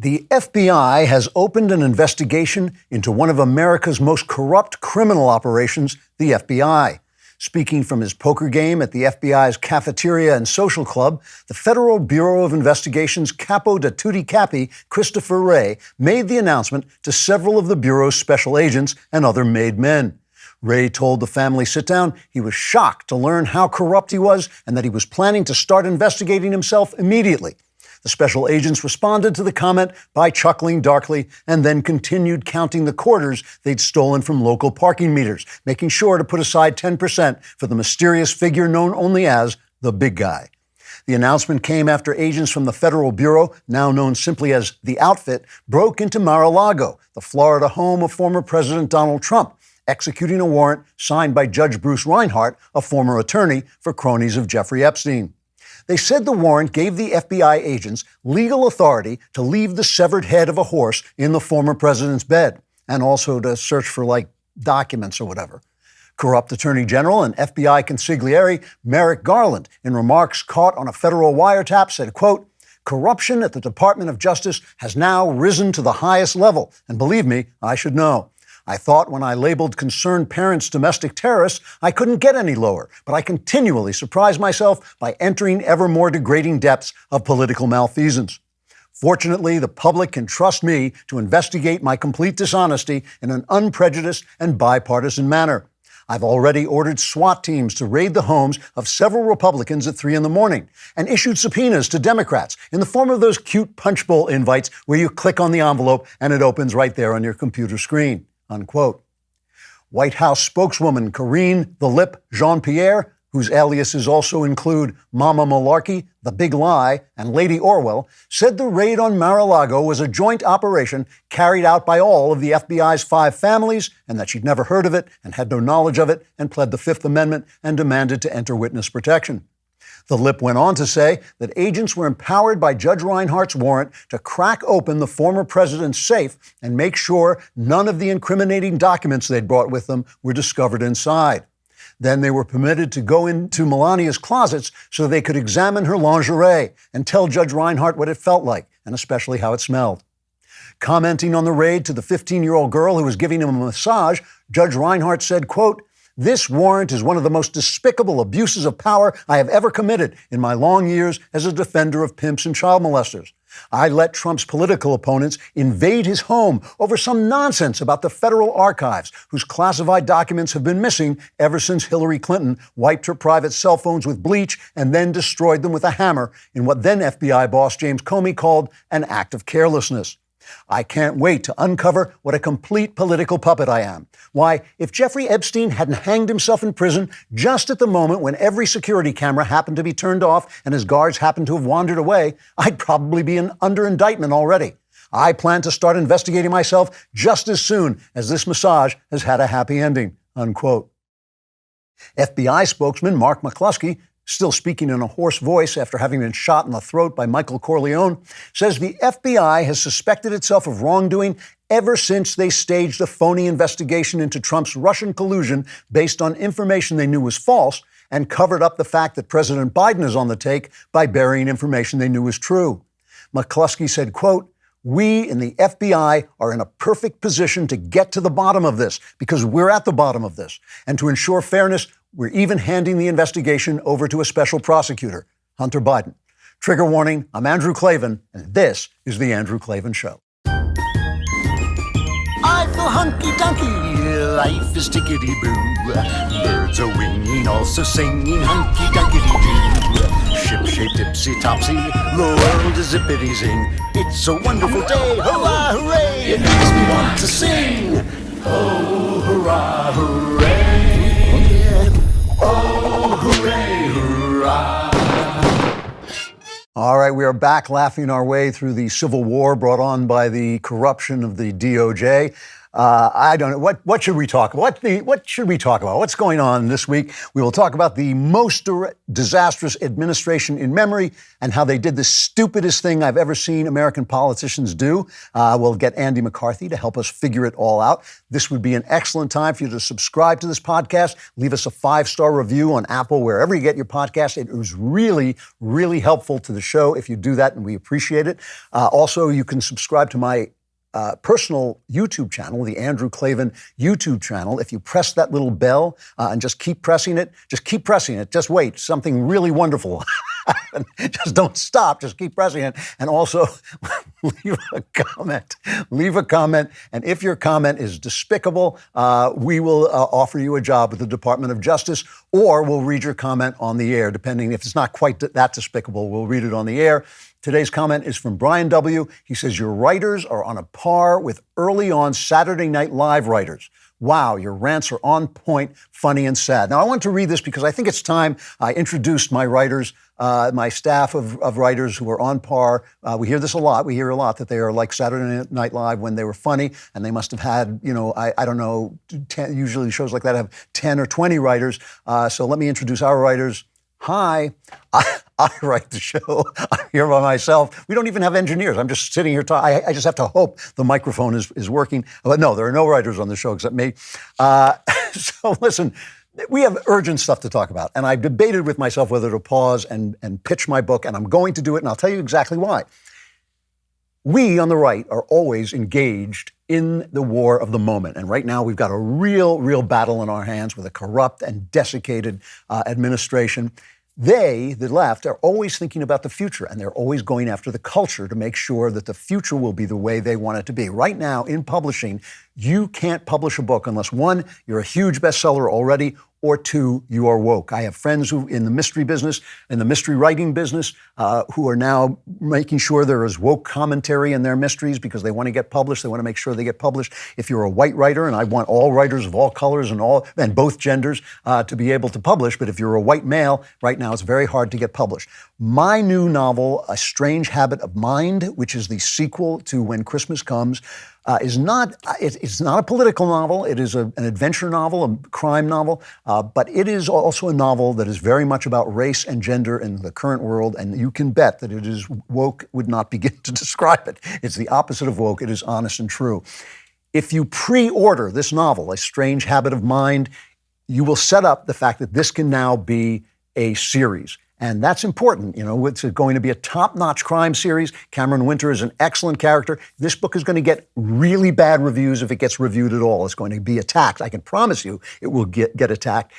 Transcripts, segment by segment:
The FBI has opened an investigation into one of America's most corrupt criminal operations, the FBI. Speaking from his poker game at the FBI's cafeteria and social club, the Federal Bureau of Investigation's capo da tutti capi, Christopher Wray, made the announcement to several of the Bureau's special agents and other made men. Wray told the family sit-down he was shocked to learn how corrupt he was and that he was planning to start investigating himself immediately. The special agents responded to the comment by chuckling darkly and then continued counting the quarters they'd stolen from local parking meters, making sure to put aside 10% for the mysterious figure known only as the big guy. The announcement came after agents from the Federal Bureau, now known simply as the Outfit, broke into Mar-a-Lago, the Florida home of former President Donald Trump, executing a warrant signed by Judge Bruce Reinhart, a former attorney for cronies of Jeffrey Epstein. They said the warrant gave the FBI agents legal authority to leave the severed head of a horse in the former president's bed, and also to search for, documents or whatever. Corrupt Attorney General and FBI consigliere Merrick Garland, in remarks caught on a federal wiretap, said, quote, "Corruption at the Department of Justice has now risen to the highest level, and believe me, I should know. I thought when I labeled concerned parents domestic terrorists, I couldn't get any lower, but I continually surprise myself by entering ever more degrading depths of political malfeasance. Fortunately, the public can trust me to investigate my complete dishonesty in an unprejudiced and bipartisan manner. I've already ordered SWAT teams to raid the homes of several Republicans at 3 a.m. and issued subpoenas to Democrats in the form of those cute punch bowl invites where you click on the envelope and it opens right there on your computer screen." Unquote. White House spokeswoman Karine "The Lip" Jean-Pierre, whose aliases also include Mama Malarkey, The Big Lie, and Lady Orwell, said the raid on Mar-a-Lago was a joint operation carried out by all of the FBI's 5 families, and that she'd never heard of it and had no knowledge of it, and pled the Fifth Amendment and demanded to enter witness protection. The Lip went on to say that agents were empowered by Judge Reinhart's warrant to crack open the former president's safe and make sure none of the incriminating documents they'd brought with them were discovered inside. Then they were permitted to go into Melania's closets so they could examine her lingerie and tell Judge Reinhart what it felt like, and especially how it smelled. Commenting on the raid to the 15-year-old girl who was giving him a massage, Judge Reinhart said, quote, "This warrant is one of the most despicable abuses of power I have ever committed in my long years as a defender of pimps and child molesters. I let Trump's political opponents invade his home over some nonsense about the federal archives, whose classified documents have been missing ever since Hillary Clinton wiped her private cell phones with bleach and then destroyed them with a hammer in what then FBI boss James Comey called an act of carelessness. I can't wait to uncover what a complete political puppet I am. Why, if Jeffrey Epstein hadn't hanged himself in prison just at the moment when every security camera happened to be turned off and his guards happened to have wandered away, I'd probably be under indictment already. I plan to start investigating myself just as soon as this massage has had a happy ending." Unquote. FBI spokesman Mark McCluskey, still speaking in a hoarse voice after having been shot in the throat by Michael Corleone, says the FBI has suspected itself of wrongdoing ever since they staged a phony investigation into Trump's Russian collusion based on information they knew was false and covered up the fact that President Biden is on the take by burying information they knew was true. McCluskey said, quote, "We in the FBI are in a perfect position to get to the bottom of this because we're at the bottom of this. And to ensure fairness, we're even handing the investigation over to a special prosecutor, Hunter Biden." Trigger warning, I'm Andrew Klavan, and this is The Andrew Klavan Show. I feel hunky-dunky, life is tickety-boo. Birds are winging, also singing hunky-dunky-doo. Ship-shaped, ipsy-topsy, the world is zippity-zing. It's a wonderful day, hurrah, hooray! It makes me want to sing. Oh, hurrah, hooray! Oh, hooray, hurrah! All right, we are back laughing our way through the civil war brought on by the corruption of the DOJ. I don't know. What should we talk about? What should we talk about? What's going on this week? We will talk about the most disastrous administration in memory and how they did the stupidest thing I've ever seen American politicians do. We'll get Andy McCarthy to help us figure it all out. This would be an excellent time for you to subscribe to this podcast. Leave us a 5-star review on Apple, wherever you get your podcast. It was really, really helpful to the show if you do that, and we appreciate it. Also, you can subscribe to my personal YouTube channel, the Andrew Klavan YouTube channel. If you press that little bell and just keep pressing it, just wait, something really wonderful will happen. Just don't stop, just keep pressing it. And also leave a comment. And if your comment is despicable, we will offer you a job with the Department of Justice, or we'll read your comment on the air, depending. If it's not quite that despicable, we'll read it on the air. Today's comment is from Brian W. He says, your writers are on a par with early on Saturday Night Live writers. Wow, your rants are on point, funny, and sad. Now, I want to read this because I think it's time I introduced my writers, my staff of writers who are on par. We hear this a lot. We hear a lot that they are like Saturday Night Live when they were funny, and they must have had, I don't know, 10, usually shows like that have 10 or 20 writers. So let me introduce our writers. Hi, I write the show. I'm here by myself. We don't even have engineers. I'm just sitting here talking. I just have to hope the microphone is working. But no, there are no writers on the show except me. So listen, we have urgent stuff to talk about. And I debated with myself whether to pause and pitch my book, and I'm going to do it, and I'll tell you exactly why. We on the right are always engaged in the war of the moment. And right now we've got a real battle in our hands with a corrupt and desiccated administration. They, the left, are always thinking about the future, and they're always going after the culture to make sure that the future will be the way they want it to be. Right now, in publishing, you can't publish a book unless, 1, you're a huge bestseller already, or 2, you are woke. I have friends who in the mystery business, in the mystery writing business, who are now making sure there is woke commentary in their mysteries because they want to get published. They want to make sure they get published. If you're a white writer, and I want all writers of all colors and both genders to be able to publish, but if you're a white male, right now it's very hard to get published. My new novel, A Strange Habit of Mind, which is the sequel to When Christmas Comes, it's not a political novel. It is an adventure novel, a crime novel, but it is also a novel that is very much about race and gender in the current world, and you can bet that it is woke would not begin to describe it. It's the opposite of woke. It is honest and true. If you pre-order this novel, A Strange Habit of Mind, you will set up the fact that this can now be a series. And that's important. It's going to be a top-notch crime series. Cameron Winter is an excellent character. This book is going to get really bad reviews if it gets reviewed at all. It's going to be attacked. I can promise you it will get attacked.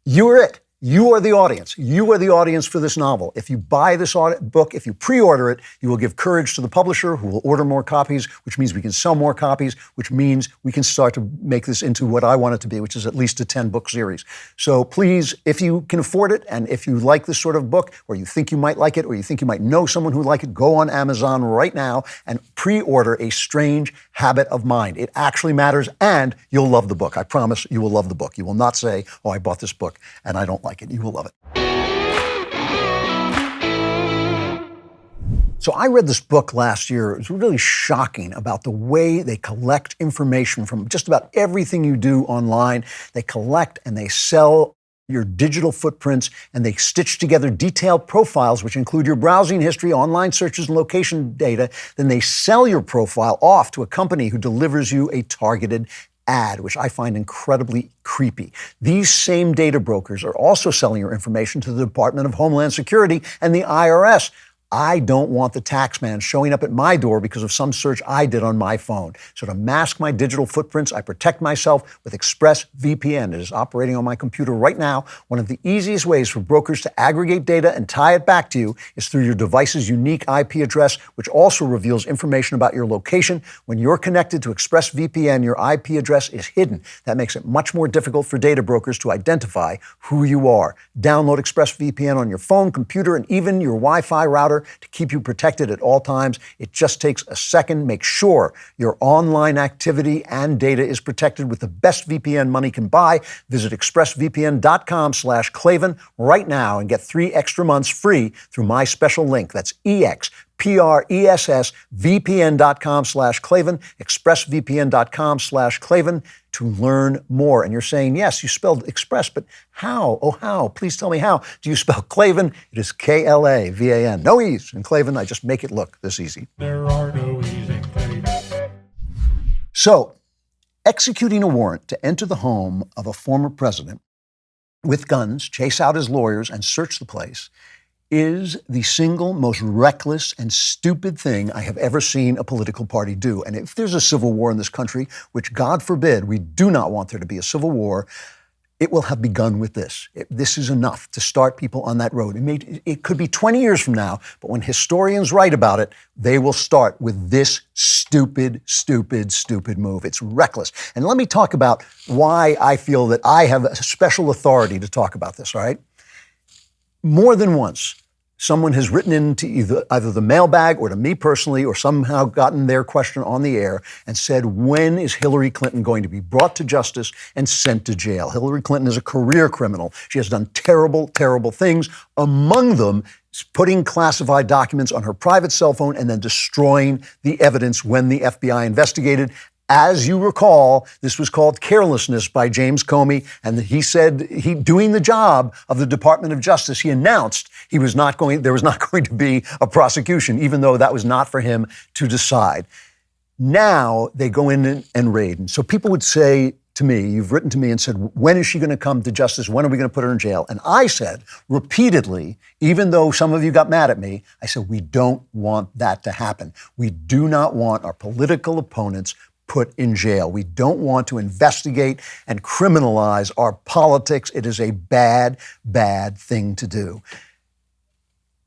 You're it. You are the audience. You are the audience for this novel. If you buy this book, if you pre-order it, you will give courage to the publisher who will order more copies, which means we can sell more copies, which means we can start to make this into what I want it to be, which is at least a 10-book series. So please, if you can afford it, and if you like this sort of book, or you think you might like it, or you think you might know someone who would like it, go on Amazon right now and pre-order A Strange Habit of Mind. It actually matters, and you'll love the book. I promise you will love the book. You will not say, oh, I bought this book and I don't like it. You will love it. So I read this book last year. It was really shocking about the way they collect information from just about everything you do online. They collect and they sell your digital footprints, and they stitch together detailed profiles, which include your browsing history, online searches, and location data. Then they sell your profile off to a company who delivers you a targeted ad, which I find incredibly creepy. These same data brokers are also selling your information to the Department of Homeland Security and the IRS. I don't want the tax man showing up at my door because of some search I did on my phone. So to mask my digital footprints, I protect myself with ExpressVPN. It is operating on my computer right now. One of the easiest ways for brokers to aggregate data and tie it back to you is through your device's unique IP address, which also reveals information about your location. When you're connected to ExpressVPN, your IP address is hidden. That makes it much more difficult for data brokers to identify who you are. Download ExpressVPN on your phone, computer, and even your Wi-Fi router to keep you protected at all times. It just takes a second. Make sure your online activity and data is protected with the best VPN money can buy. Visit expressvpn.com/Klavan right now and get 3 extra months free through my special link. That's EXPRESSVPN.com/Klavan. PressVPN.com/Klavan, expressvpn.com/Klavan to learn more. And you're saying, yes, you spelled express, but how? Oh, how? Please tell me how. Do you spell Klavan? It is Klavan. No E's in Klavan. I just make it look this easy. There are no E's in Klavan. So, executing a warrant to enter the home of a former president with guns, chase out his lawyers, and search the place is the single most reckless and stupid thing I have ever seen a political party do. And if there's a civil war in this country, which God forbid, we do not want there to be a civil war, it will have begun with this. This is enough to start people on that road. It could be 20 years from now, but when historians write about it, they will start with this stupid move. It's reckless. And let me talk about why I feel that I have a special authority to talk about this, all right? More than once, someone has written into either the mailbag or to me personally or somehow gotten their question on the air and said, when is Hillary Clinton going to be brought to justice and sent to jail? Hillary Clinton is a career criminal. She has done terrible, terrible things. Among them, putting classified documents on her private cell phone and then destroying the evidence when the FBI investigated. As you recall, this was called carelessness by James Comey, and he said doing the job of the Department of Justice, he announced there was not going to be a prosecution, even though that was not for him to decide. Now they go in and raid. And so people would say to me, you've written to me and said, when is she going to come to justice? When are we going to put her in jail? And I said repeatedly, even though some of you got mad at me, I said, we don't want that to happen. We do not want our political opponents put in jail. We don't want to investigate and criminalize our politics. It is a bad, bad thing to do.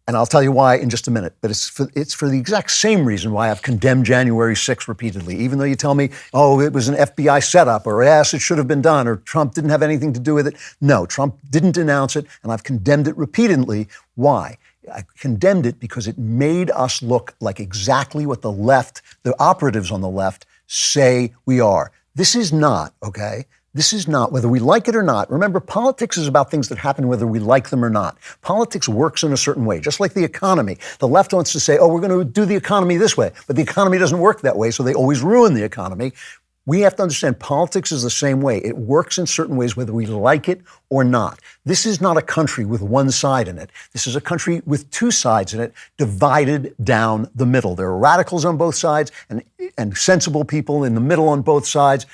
And I'll tell you why in just a minute. But it's for the exact same reason why I've condemned January 6th repeatedly. Even though you tell me, oh, it was an FBI setup, or yes, it should have been done, or Trump didn't have anything to do with it. No, Trump didn't denounce it, and I've condemned it repeatedly. Why? I condemned it because it made us look like exactly what the left, the operatives on the left, say we are. This is not, okay? This is not, whether we like it or not. Remember, politics is about things that happen whether we like them or not. Politics works in a certain way, just like the economy. The left wants to say, oh, we're going to do the economy this way, but the economy doesn't work that way, so they always ruin the economy. We have to understand politics is the same way. It works in certain ways whether we like it or not. This is not a country with one side in it. This is a country with two sides in it, divided down the middle. There are radicals on both sides and sensible people in the middle on both sides,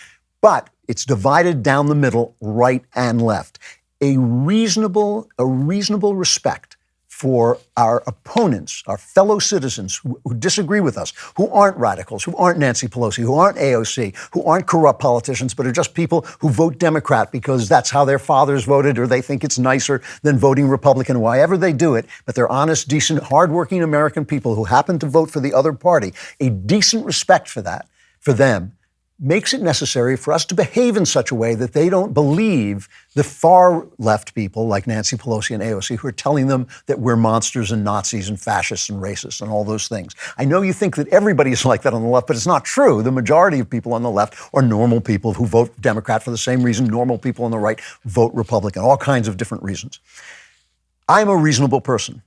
but it's divided down the middle, right and left. A reasonable respect for our opponents, our fellow citizens who disagree with us, who aren't radicals, who aren't Nancy Pelosi, who aren't AOC, who aren't corrupt politicians, but are just people who vote Democrat because that's how their fathers voted or they think it's nicer than voting Republican, however they do it. But they're honest, decent, hardworking American people who happen to vote for the other party. A decent respect for that, for them, makes it necessary for us to behave in such a way that they don't believe the far left people like Nancy Pelosi and AOC who are telling them that we're monsters and Nazis and fascists and racists and all those things. I know you think that everybody is like that on the left, but it's not true. The majority of people on the left are normal people who vote Democrat for the same reason normal people on the right vote Republican, all kinds of different reasons. I'm a reasonable person.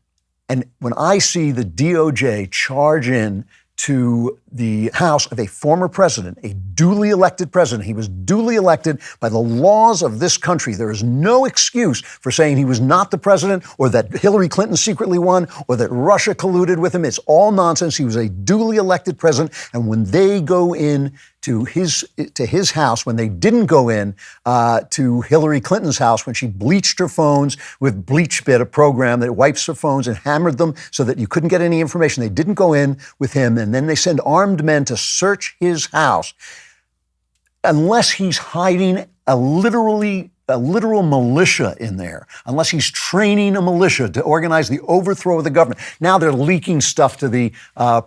And when I see the DOJ charge in to the house of a former president, a duly elected president. He was duly elected by the laws of this country. There is no excuse for saying he was not the president or that Hillary Clinton secretly won or that Russia colluded with him. It's all nonsense. He was a duly elected president. And when they go in to his house, when they didn't go in to Hillary Clinton's house, when she bleached her phones with BleachBit, a program that wipes her phones and hammered them so that you couldn't get any information. They didn't go in with him, and then they send armed men to search his house. Unless he's hiding a literal militia in there, unless he's training a militia to organize the overthrow of the government. Now they're leaking stuff to the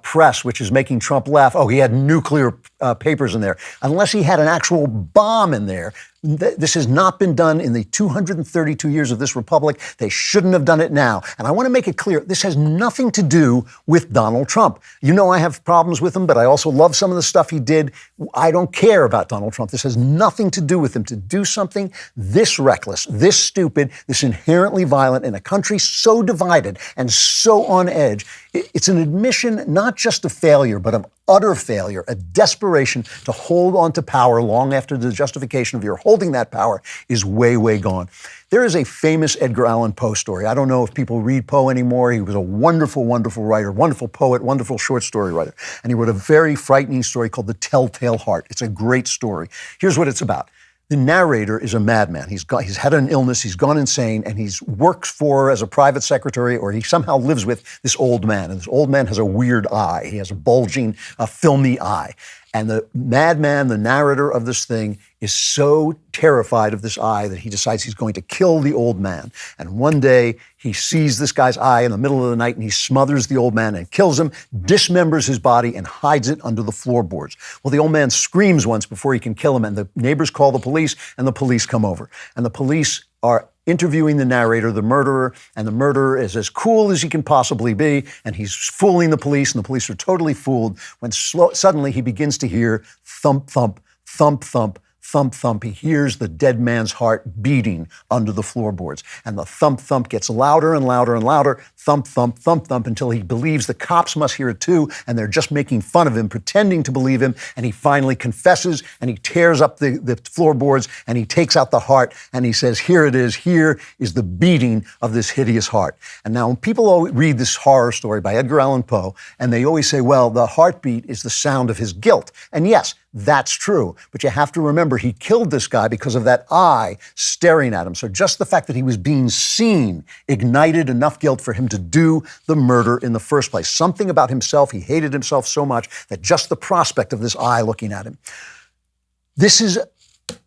press, which is making Trump laugh. Oh, he had nuclear papers in there. Unless he had an actual bomb in there, This has not been done in the 232 years of this republic. They shouldn't have done it now. And I want to make it clear, this has nothing to do with Donald Trump. You know I have problems with him, but I also love some of the stuff he did. I don't care about Donald Trump. This has nothing to do with him. To do something this reckless, this stupid, this inherently violent in a country so divided and so on edge, it's an admission not just of failure, but of utter failure, a desperation to hold on to power long after the justification of your holding that power is way, way gone. There is a famous Edgar Allan Poe story. I don't know if people read Poe anymore. He was a wonderful, wonderful writer, wonderful poet, wonderful short story writer. And he wrote a very frightening story called The Telltale Heart. It's a great story. Here's what it's about. The narrator is a madman. He's had an illness, he's gone insane, and he's works for as a private secretary, or he somehow lives with this old man. And this old man has a weird eye. He has a bulging, filmy eye. And the madman, the narrator of this thing, is so terrified of this eye that he decides he's going to kill the old man. And one day, he sees this guy's eye in the middle of the night, and he smothers the old man and kills him, dismembers his body, and hides it under the floorboards. Well, the old man screams once before he can kill him, and the neighbors call the police, and the police come over. And the police are interviewing the narrator, the murderer, and the murderer is as cool as he can possibly be, and he's fooling the police, and the police are totally fooled when suddenly he begins to hear thump, thump, thump, thump, thump, thump. He hears the dead man's heart beating under the floorboards. And the thump, thump gets louder and louder and louder, thump, thump, thump, thump, until he believes the cops must hear it too, and they're just making fun of him, pretending to believe him, and he finally confesses, and he tears up the floorboards, and he takes out the heart, and he says, here it is, here is the beating of this hideous heart. And now when people read this horror story by Edgar Allan Poe, and they always say, well, the heartbeat is the sound of his guilt. And yes, that's true. But you have to remember, he killed this guy because of that eye staring at him. So just the fact that he was being seen ignited enough guilt for him to do the murder in the first place. Something about himself, he hated himself so much that just the prospect of this eye looking at him.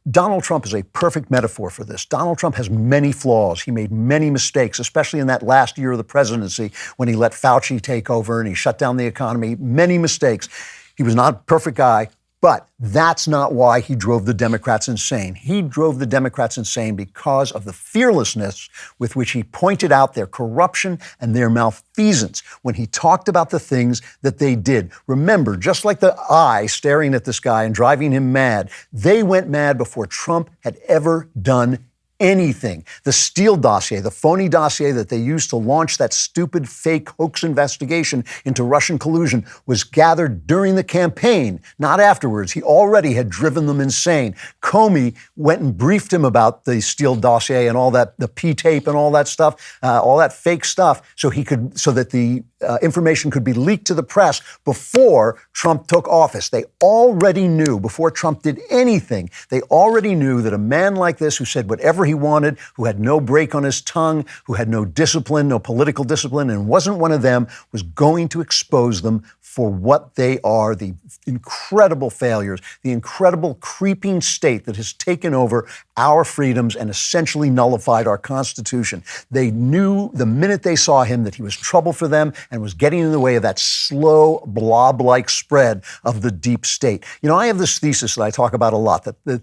Donald Trump is a perfect metaphor for this. Donald Trump has many flaws. He made many mistakes, especially in that last year of the presidency when he let Fauci take over and he shut down the economy. Many mistakes. He was not a perfect guy. But that's not why he drove the Democrats insane. He drove the Democrats insane because of the fearlessness with which he pointed out their corruption and their malfeasance when he talked about the things that they did. Remember, just like the eye staring at this guy and driving him mad, they went mad before Trump had ever done anything. The Steele dossier, the phony dossier that they used to launch that stupid fake hoax investigation into Russian collusion, was gathered during the campaign, not afterwards. He already had driven them insane. Comey went and briefed him about the Steele dossier and all that, the P-tape and all that stuff, all that fake stuff, so that the information could be leaked to the press before Trump took office. They already knew, before Trump did anything, they already knew that a man like this, who said whatever he wanted, who had no break on his tongue, who had no discipline, no political discipline, and wasn't one of them, was going to expose them for what they are, the incredible failures, the incredible creeping state that has taken over our freedoms and essentially nullified our Constitution. They knew the minute they saw him that he was trouble for them and was getting in the way of that slow, blob-like spread of the deep state. You know, I have this thesis that I talk about a lot, that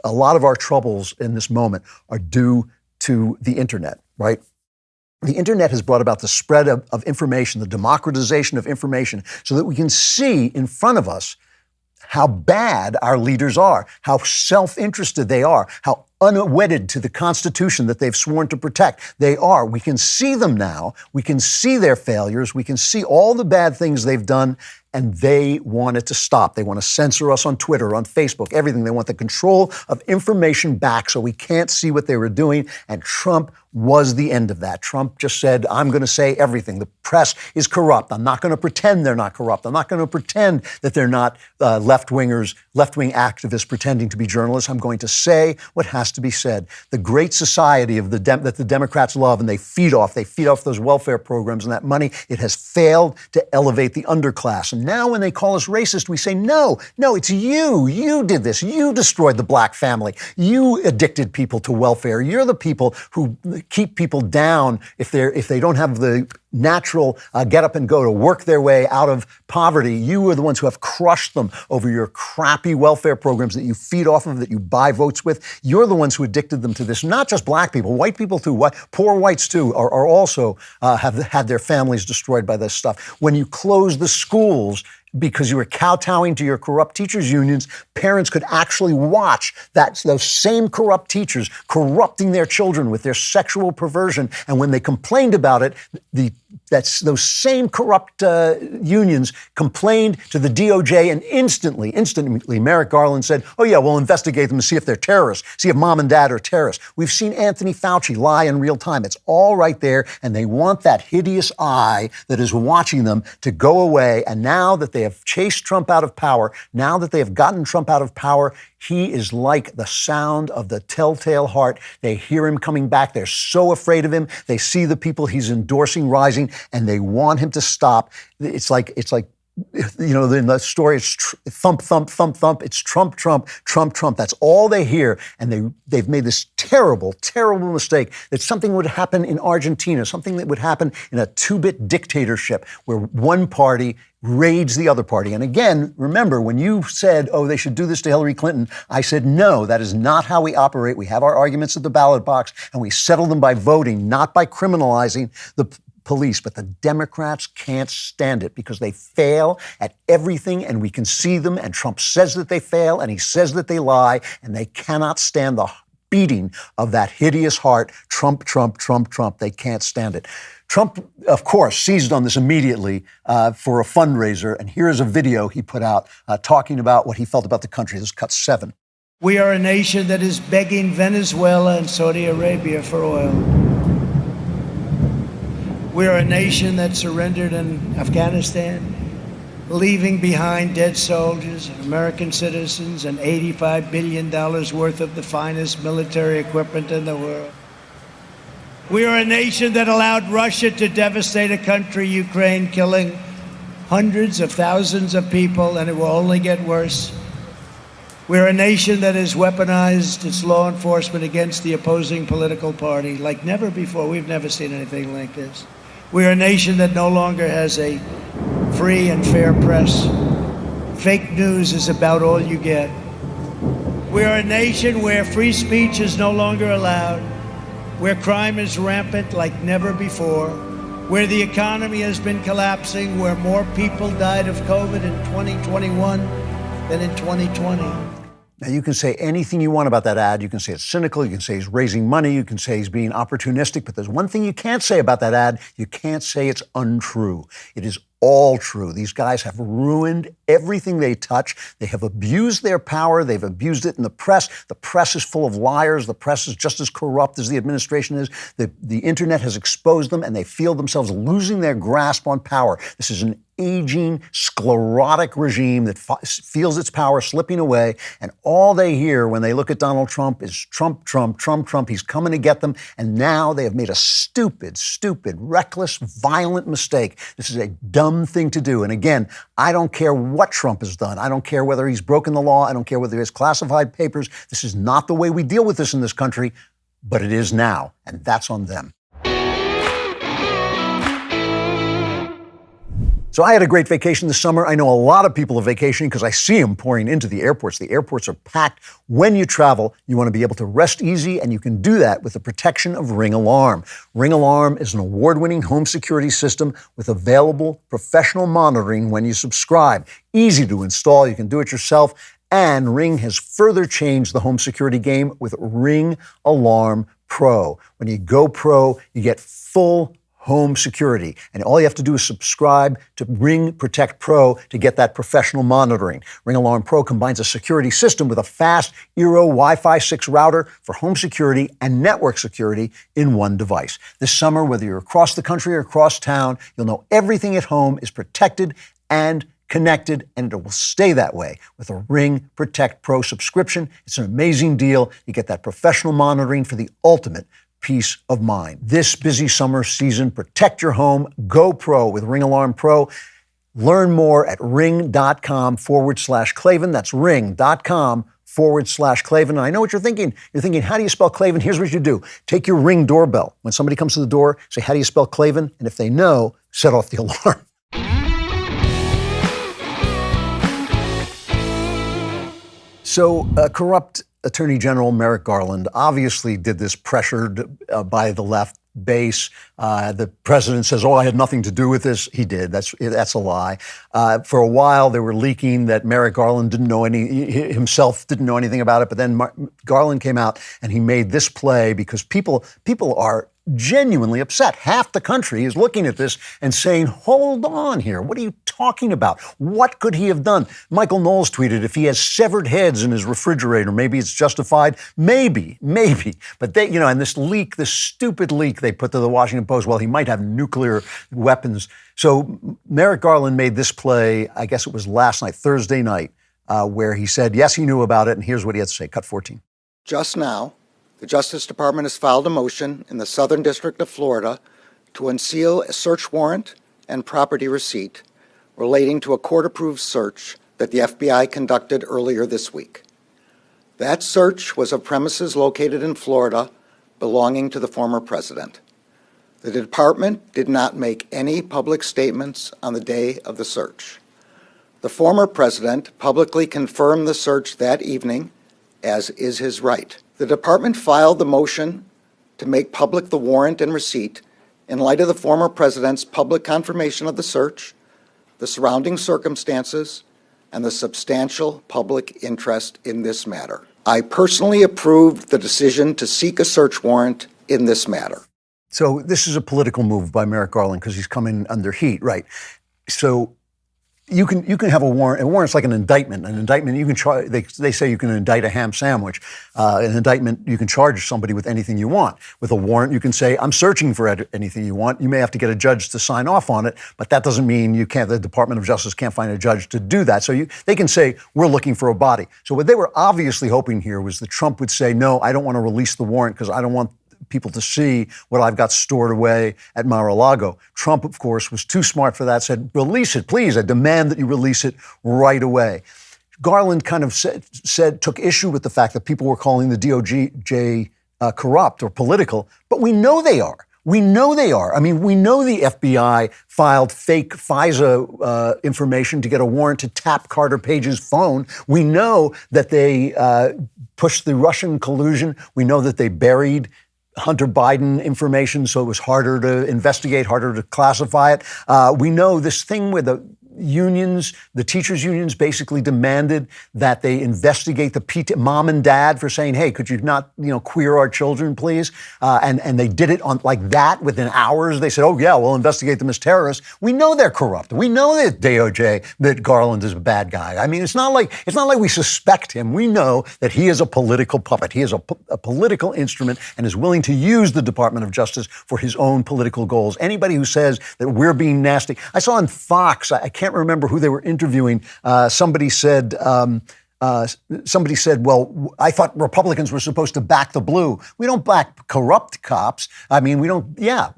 a lot of our troubles in this moment are due to the internet, right? The internet has brought about the spread of information, the democratization of information, so that we can see in front of us how bad our leaders are, how self-interested they are, how unwedded to the Constitution that they've sworn to protect they are. We can see them now. We can see their failures. We can see all the bad things they've done, and they want it to stop. They want to censor us on Twitter, on Facebook, everything. They want the control of information back so we can't see what they were doing, and Trump was the end of that. Trump just said, I'm going to say everything. The press is corrupt. I'm not going to pretend they're not corrupt. I'm not going to pretend that they're not left-wing activists pretending to be journalists. I'm going to say what has to be said. The great society of that the Democrats love and they feed off those welfare programs and that money, it has failed to elevate the underclass. And now when they call us racist, we say, no, it's you. You did this. You destroyed the black family. You addicted people to welfare. You're the people who keep people down if they don't have the natural get up and go to work their way out of poverty. You are the ones who have crushed them over your crappy welfare programs that you feed off of, that you buy votes with. You're the ones who addicted them to this. Not just black people, white people too. Poor whites too are also have had their families destroyed by this stuff. When you close the schools because you were kowtowing to your corrupt teachers' unions, parents could actually watch those same corrupt teachers corrupting their children with their sexual perversion. And when they complained about it, those same corrupt unions complained to the DOJ, and instantly, Merrick Garland said, oh yeah, we'll investigate them and see if they're terrorists, see if mom and dad are terrorists. We've seen Anthony Fauci lie in real time. It's all right there, and they want that hideous eye that is watching them to go away. And now that they have chased Trump out of power, now that they have gotten Trump out of power, he is like the sound of the telltale heart. They hear him coming back. They're so afraid of him. They see the people he's endorsing rising, and they want him to stop. It's like, you know, in the story, it's thump, thump, thump, thump. It's Trump, Trump, Trump, Trump. That's all they hear. And they've made this terrible, terrible mistake that something would happen in Argentina, something that would happen in a two-bit dictatorship where one party raids the other party. And again, remember, when you said, oh, they should do this to Hillary Clinton, I said, no, that is not how we operate. We have our arguments at the ballot box, and we settle them by voting, not by criminalizing the police. But the Democrats can't stand it because they fail at everything, and we can see them, and Trump says that they fail, and he says that they lie, and they cannot stand the beating of that hideous heart. Trump, Trump, Trump, Trump. They can't stand it. Trump, of course, seized on this immediately for a fundraiser, and here is a video he put out talking about what he felt about the country. This is cut 7. We are a nation that is begging Venezuela and Saudi Arabia for oil. We are a nation that surrendered in Afghanistan, leaving behind dead soldiers, American citizens, and $85 billion worth of the finest military equipment in the world. We are a nation that allowed Russia to devastate a country, Ukraine, killing hundreds of thousands of people, and it will only get worse. We're a nation that has weaponized its law enforcement against the opposing political party like never before. We've never seen anything like this. We're a nation that no longer has a free and fair press. Fake news is about all you get. We are a nation where free speech is no longer allowed, where crime is rampant like never before, where the economy has been collapsing, where more people died of COVID in 2021 than in 2020. Now, you can say anything you want about that ad. You can say it's cynical. You can say he's raising money. You can say he's being opportunistic. But there's one thing you can't say about that ad. You can't say it's untrue. It is all true. These guys have ruined everything they touch. They have abused their power. They've abused it in the press. The press is full of liars. The press is just as corrupt as the administration is. The internet has exposed them, and they feel themselves losing their grasp on power. This is an aging, sclerotic regime that feels its power slipping away, and all they hear when they look at Donald Trump is Trump, Trump, Trump, Trump. He's coming to get them, and now they have made a stupid, reckless, violent mistake. This is a dumb thing to do, and again, I don't care what Trump has done. I don't care whether he's broken the law. I don't care whether he has classified papers. This is not the way we deal with this in this country, but it is now, and that's on them. So I had a great vacation this summer. I know a lot of people are vacationing because I see them pouring into the airports. The airports are packed. When you travel, you want to be able to rest easy, and you can do that with the protection of Ring Alarm. Ring Alarm is an award-winning home security system with available professional monitoring when you subscribe. Easy to install. You can do it yourself. And Ring has further changed the home security game with Ring Alarm Pro. When you go pro, you get full home security. And all you have to do is subscribe to Ring Protect Pro to get that professional monitoring. Ring Alarm Pro combines a security system with a fast Eero Wi-Fi 6 router for home security and network security in one device. This summer, whether you're across the country or across town, you'll know everything at home is protected and connected, and it will stay that way with a Ring Protect Pro subscription. It's an amazing deal. You get that professional monitoring for the ultimate peace of mind. This busy summer season, protect your home. Go pro with Ring Alarm Pro. Learn more at ring.com/Klavan. That's ring.com ring.doorbell.com/Klavan. And I know what you're thinking. You're thinking, how do you spell Klavan? Here's what you do. Take your Ring doorbell. When somebody comes to the door, say, how do you spell Klavan? And if they know, set off the alarm. So, corrupt Attorney General Merrick Garland obviously did this pressured by the left base. The president says, I had nothing to do with this. He did. That's a lie. For a while, they were leaking that Merrick Garland himself didn't know anything about it. But then Garland came out and he made this play because people are genuinely upset. Half the country is looking at this and saying, hold on here. What are you talking about? What could he have done? Michael Knowles tweeted, if he has severed heads in his refrigerator, maybe it's justified. Maybe. But they, and this stupid leak they put to the Washington Post, well, he might have nuclear weapons. So Merrick Garland made this play, I guess it was last night, Thursday night, where he said, yes, he knew about it. And here's what he had to say. Cut 14. Just now, the Justice Department has filed a motion in the Southern District of Florida to unseal a search warrant and property receipt relating to a court-approved search that the FBI conducted earlier this week. That search was of premises located in Florida belonging to the former president. The department did not make any public statements on the day of the search. The former president publicly confirmed the search that evening, as is his right. The department filed the motion to make public the warrant and receipt in light of the former president's public confirmation of the search, the surrounding circumstances, and the substantial public interest in this matter. I personally approved the decision to seek a search warrant in this matter. So this is a political move by Merrick Garland because he's coming under heat, right? So you can have a warrant. A warrant's like an indictment. An indictment, you can try. They say you can indict a ham sandwich. An indictment, you can charge somebody with anything you want. With a warrant, you can say, I'm searching for anything you want. You may have to get a judge to sign off on it, but that doesn't mean you can't. The Department of Justice can't find a judge to do that. So they can say, we're looking for a body. So what they were obviously hoping here was that Trump would say, no, I don't want to release the warrant because I don't want people to see what I've got stored away at Mar-a-Lago. Trump, of course, was too smart for that, said, release it, please. I demand that you release it right away. Garland kind of took issue with the fact that people were calling the DOJ corrupt or political, but we know they are. We know they are. I mean, we know the FBI filed fake FISA information to get a warrant to tap Carter Page's phone. We know that they pushed the Russian collusion. We know that they buried Hunter Biden information, so it was harder to investigate, harder to classify it. We know this thing where the teachers' unions basically demanded that they investigate the mom and dad for saying, hey, could you not, queer our children, please? And they did it on like that within hours. They said, oh, yeah, we'll investigate them as terrorists. We know they're corrupt. We know that DOJ, that Garland is a bad guy. I mean, it's not like we suspect him. We know that he is a political puppet. He is a political instrument and is willing to use the Department of Justice for his own political goals. Anybody who says that we're being nasty. I saw on Fox, I can't remember who they were interviewing. Somebody said, well, I thought Republicans were supposed to back the blue. We don't back corrupt cops. I mean, we don't back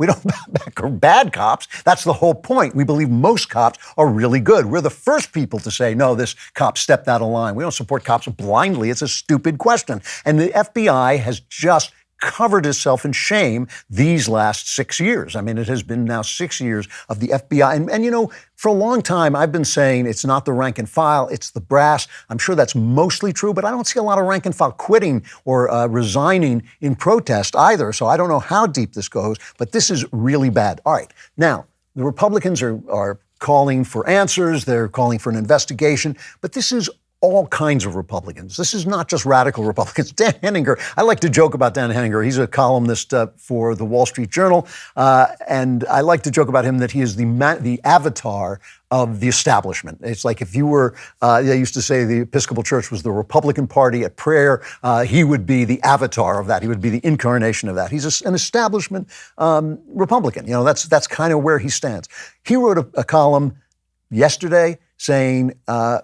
bad cops. That's the whole point. We believe most cops are really good. We're the first people to say, no, this cop stepped out of line. We don't support cops blindly. It's a stupid question. And the FBI has just covered itself in shame these last 6 years. I mean, it has been now 6 years of the FBI. And for a long time, I've been saying it's not the rank and file, it's the brass. I'm sure that's mostly true, but I don't see a lot of rank and file quitting or resigning in protest either. So I don't know how deep this goes, but this is really bad. All right. Now, the Republicans are calling for answers. They're calling for an investigation, but this is all kinds of Republicans. This is not just radical Republicans. Dan Henninger, I like to joke about Dan Henninger. He's a columnist for the Wall Street Journal, and I like to joke about him that he is the avatar of the establishment. It's like if you were, they used to say the Episcopal Church was the Republican Party at prayer, he would be the avatar of that. He would be the incarnation of that. He's an establishment Republican. That's kind of where he stands. He wrote a column yesterday saying,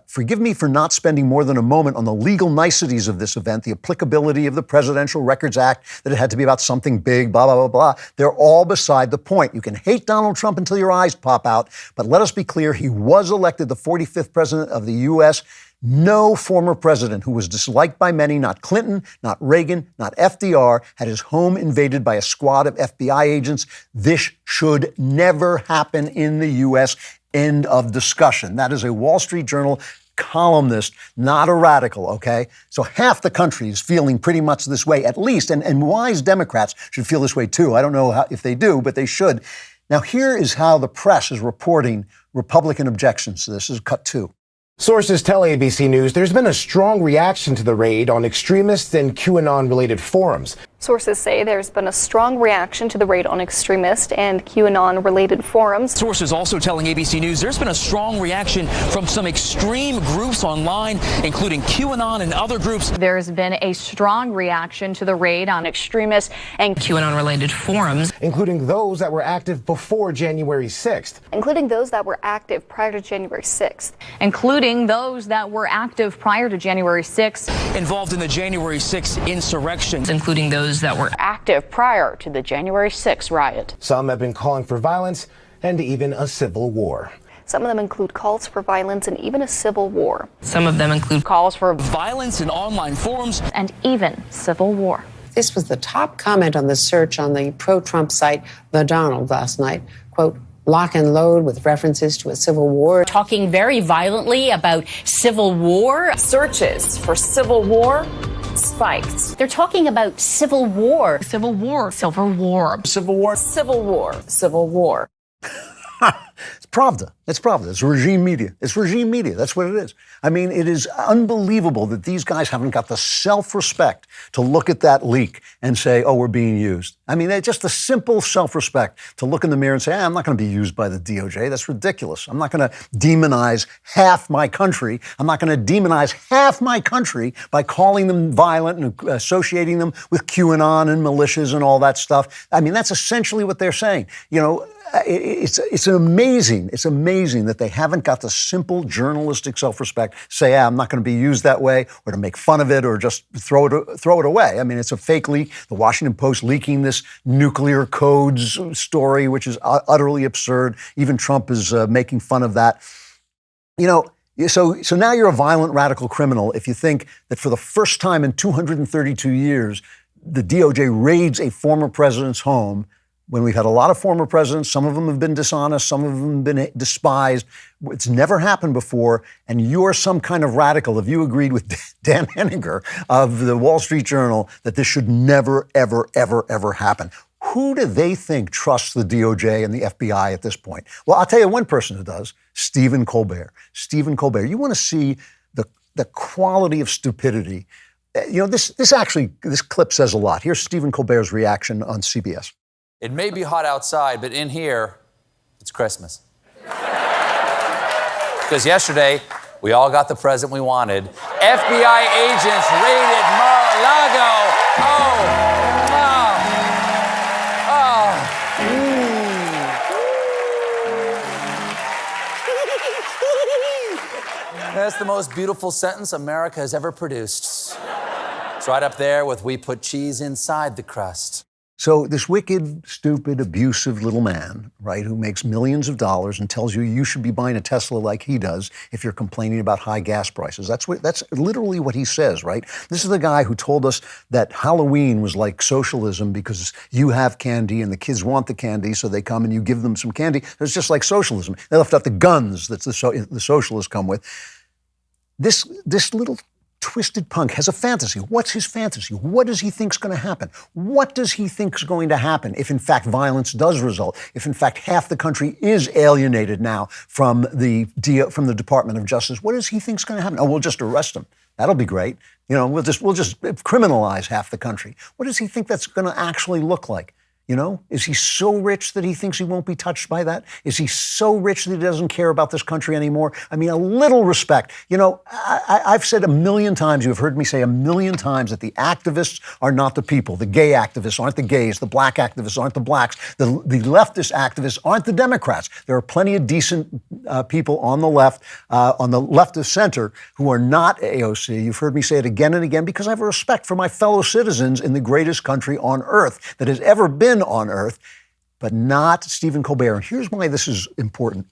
forgive me for not spending more than a moment on the legal niceties of this event, the applicability of the Presidential Records Act, that it had to be about something big, blah, blah, blah, blah. They're all beside the point. You can hate Donald Trump until your eyes pop out, but let us be clear, he was elected the 45th president of the U.S. No former president who was disliked by many, not Clinton, not Reagan, not FDR, had his home invaded by a squad of FBI agents. This should never happen in the U.S. End of discussion. That is a Wall Street Journal columnist, not a radical, okay? So half the country is feeling pretty much this way, at least, and wise Democrats should feel this way too. I don't know if they do, but they should. Now, here is how the press is reporting Republican objections to this. This is cut 2. Sources tell ABC News there's been a strong reaction to the raid on extremist and QAnon-related forums. Sources say there's been a strong reaction to the raid on extremist and QAnon-related forums. Sources also telling ABC News there's been a strong reaction from some extreme groups online, including QAnon and other groups. There's been a strong reaction to the raid on extremist and QAnon-related forums, including those that were active before January 6th. Including those that were active prior to January 6th. Including those that were active prior to January 6th. Involved in the January 6th insurrection. Including those that were active prior to the January 6th riot. Some have been calling for violence and even a civil war. Some of them include calls for violence and even a civil war. Some of them include calls for violence in online forums and even civil war. This was the top comment on the search on the pro-Trump site The Donald last night. Quote, lock and load with references to a civil war. Talking very violently about civil war. Searches for civil war spiked. They're talking about civil war. Civil war. Civil war. Civil war. Civil war. Civil war. It's Pravda. It's Pravda. It's regime media. It's regime media. That's what it is. I mean, it is unbelievable that these guys haven't got the self-respect to look at that leak and say, oh, we're being used. I mean, just the simple self-respect to look in the mirror and say, I'm not going to be used by the DOJ. That's ridiculous. I'm not going to demonize half my country. I'm not going to demonize half my country by calling them violent and associating them with QAnon and militias and all that stuff. I mean, that's essentially what they're saying. You know, it's amazing that they haven't got the simple journalistic self-respect to say, I'm not going to be used that way, or to make fun of it, or just throw it away. I mean, it's a fake leak. The Washington Post leaking this nuclear codes story, which is utterly absurd. Even Trump is making fun of that. You know, so now you're a violent radical criminal if you think that for the first time in 232 years, the DOJ raids a former president's home, when we've had a lot of former presidents. Some of them have been dishonest, some of them have been despised. It's never happened before, and you're some kind of radical if you agreed with Dan Henninger of the Wall Street Journal that this should never, ever, ever, ever happen. Who do they think trusts the DOJ and the FBI at this point? Well, I'll tell you one person who does, Stephen Colbert. Stephen Colbert. You want to see the quality of stupidity. You know, this clip says a lot. Here's Stephen Colbert's reaction on CBS. It may be hot outside, but in here, it's Christmas. Because yesterday, we all got the present we wanted. FBI agents raided Mar-a-Lago. That's the most beautiful sentence America has ever produced. It's right up there with "we put cheese inside the crust." So this wicked, stupid, abusive little man, right, who makes millions of dollars and tells you should be buying a Tesla like he does if you're complaining about high gas prices. That's literally what he says, right? This is the guy who told us that Halloween was like socialism because you have candy and the kids want the candy, so they come and you give them some candy. It's just like socialism. They left out the guns that the socialists come with. This little twisted punk has a fantasy. What's his fantasy? What does he think's going to happen? What does he think's going to happen if, in fact, violence does result? If, in fact, half the country is alienated now from the Department of Justice? What does he think's going to happen? Oh, we'll just arrest him. That'll be great. You know, we'll just criminalize half the country. What does he think that's going to actually look like? You know, is he so rich that he thinks he won't be touched by that? Is he so rich that he doesn't care about this country anymore? I mean, a little respect. You know, I've said a million times, you've heard me say a million times that the activists are not the people. The gay activists aren't the gays. The black activists aren't the blacks. The leftist activists aren't the Democrats. There are plenty of decent people on the left of center who are not AOC. You've heard me say it again and again because I have a respect for my fellow citizens in the greatest country on earth that has ever been on earth, but not Stephen Colbert. And here's why this is important.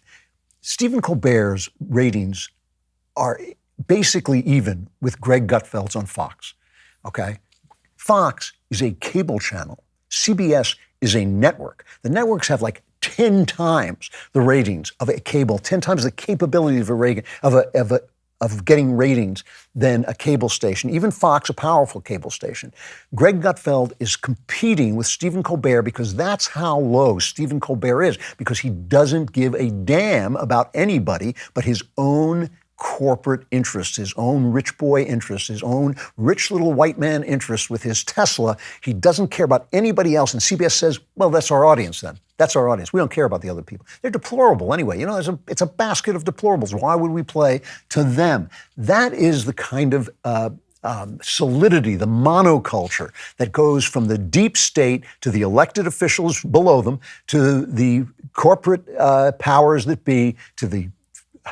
Stephen Colbert's ratings are basically even with Greg Gutfeld's on Fox, okay? Fox is a cable channel. CBS is a network. The networks have like 10 times the ratings of a cable, 10 times the capability of getting ratings than a cable station. Even Fox, a powerful cable station. Greg Gutfeld is competing with Stephen Colbert because that's how low Stephen Colbert is, because he doesn't give a damn about anybody but his own corporate interests, his own rich boy interests, his own rich little white man interests with his Tesla. He doesn't care about anybody else. And CBS says, well, that's our audience then. That's our audience. We don't care about the other people. They're deplorable anyway. You know, it's a basket of deplorables. Why would we play to them? That is the kind of solidity, the monoculture that goes from the deep state to the elected officials below them, to the corporate powers that be,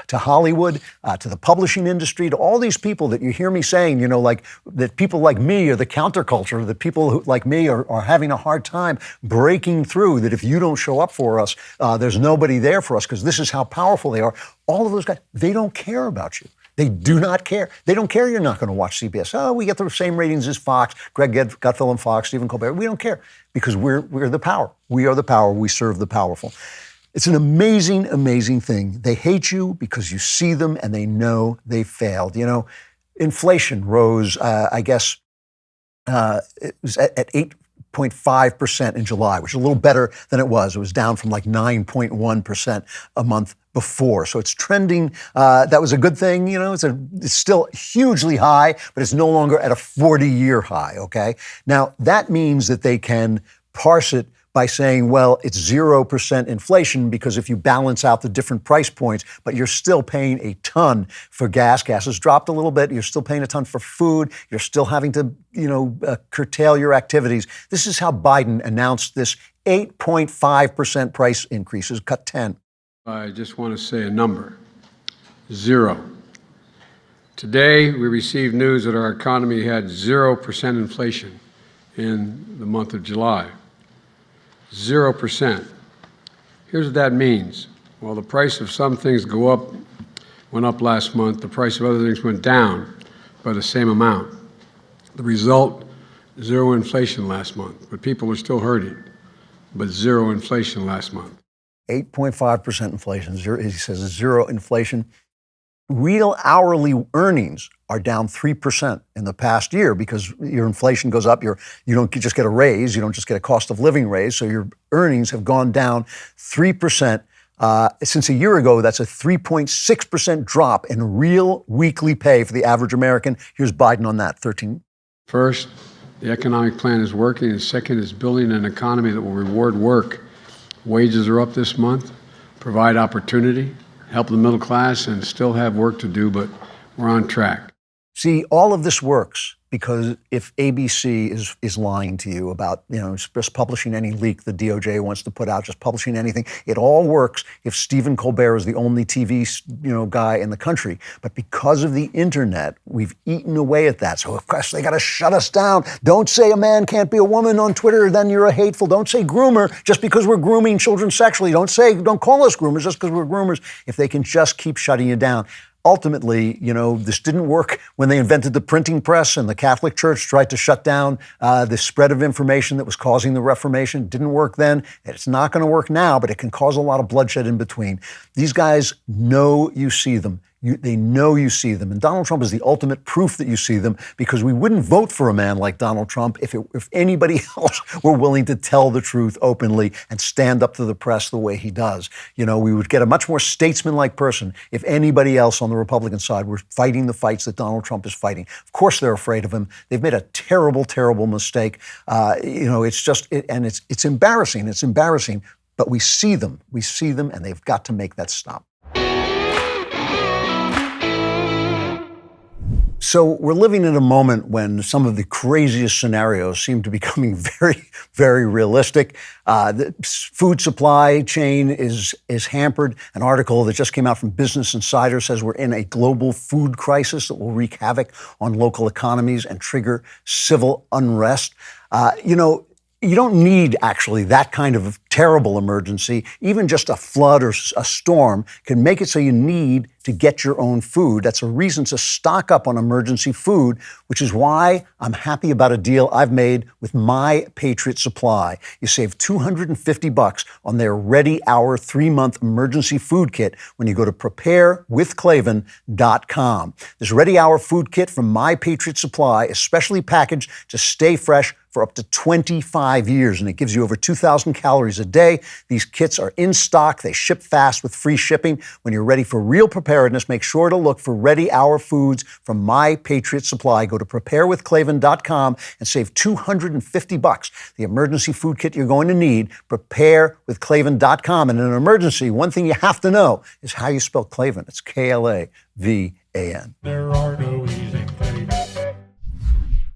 to Hollywood, to the publishing industry, to all these people that you hear me saying, you know, like that people like me are the counterculture, that people who, like me are having a hard time breaking through, that if you don't show up for us, there's nobody there for us because this is how powerful they are. All of those guys, they don't care about you. They do not care. They don't care you're not going to watch CBS. Oh, we get the same ratings as Fox, Greg Gutfeld and Fox, Stephen Colbert. We don't care because we're the power. We are the power. We serve the powerful. It's an amazing, amazing thing. They hate you because you see them and they know they failed. You know, inflation rose, I guess, it was at 8.5% in July, which is a little better than it was. It was down from like 9.1% a month before. So it's trending. That was a good thing. You know, it's still hugely high, but it's no longer at a 40-year high, okay? Now, that means that they can parse it by saying, well, it's 0% inflation because if you balance out the different price points, but you're still paying a ton for gas. Gas has dropped a little bit. You're still paying a ton for food. You're still having to, curtail your activities. This is how Biden announced this 8.5% price increases, cut 10. I just want to say a number, 0. Today, we received news that our economy had 0% inflation in the month of July. 0%. Here's what that means. Well, the price of some things went up last month. The price of other things went down by the same amount. The result, 0 inflation last month. But people are still hurting. But 0 inflation last month. 8.5% inflation. He says 0 inflation. Real hourly earnings are down 3% in the past year because your inflation goes up. You don't just get a raise. You don't just get a cost of living raise. So your earnings have gone down 3%. Since a year ago, that's a 3.6% drop in real weekly pay for the average American. Here's Biden on that, 13. First, the economic plan is working. And second is building an economy that will reward work. Wages are up this month, provide opportunity, help the middle class, and still have work to do, but we're on track. See, all of this works because if ABC is lying to you about, just publishing any leak the DOJ wants to put out, just publishing anything, it all works if Stephen Colbert is the only TV, guy in the country. But because of the internet, we've eaten away at that. So of course they got to shut us down. Don't say a man can't be a woman on Twitter, then you're a hateful. Don't say groomer just because we're grooming children sexually. Don't call us groomers just because we're groomers. If they can just keep shutting you down. Ultimately, this didn't work when they invented the printing press and the Catholic Church tried to shut down the spread of information that was causing the Reformation. It didn't work then. It's not going to work now, but it can cause a lot of bloodshed in between. These guys know you see them. They know you see them. And Donald Trump is the ultimate proof that you see them, because we wouldn't vote for a man like Donald Trump if anybody else were willing to tell the truth openly and stand up to the press the way he does. You know, we would get a much more statesman-like person if anybody else on the Republican side were fighting the fights that Donald Trump is fighting. Of course they're afraid of him. They've made a terrible, terrible mistake. It's just, it's embarrassing. It's embarrassing. But we see them, and they've got to make that stop. So we're living in a moment when some of the craziest scenarios seem to be becoming very, very realistic. The food supply chain is hampered. An article that just came out from Business Insider says we're in a global food crisis that will wreak havoc on local economies and trigger civil unrest. You don't need actually that kind of terrible emergency. Even just a flood or a storm can make it so you need to get your own food. That's a reason to stock up on emergency food, which is why I'm happy about a deal I've made with My Patriot Supply. You save $250 on their Ready Hour 3-month emergency food kit when you go to preparewithklavan.com. This Ready Hour food kit from My Patriot Supply is specially packaged to stay fresh for up to 25 years, and it gives you over 2,000 calories a day. These kits are in stock. They ship fast with free shipping. When you're ready for real preparedness, make sure to look for Ready Hour foods from My Patriot Supply. Go to preparewithklavan.com and save $250. The emergency food kit you're going to need, preparewithklavan.com. And in an emergency, one thing you have to know is how you spell Klavan. It's Klavan. There are no easy Klavan.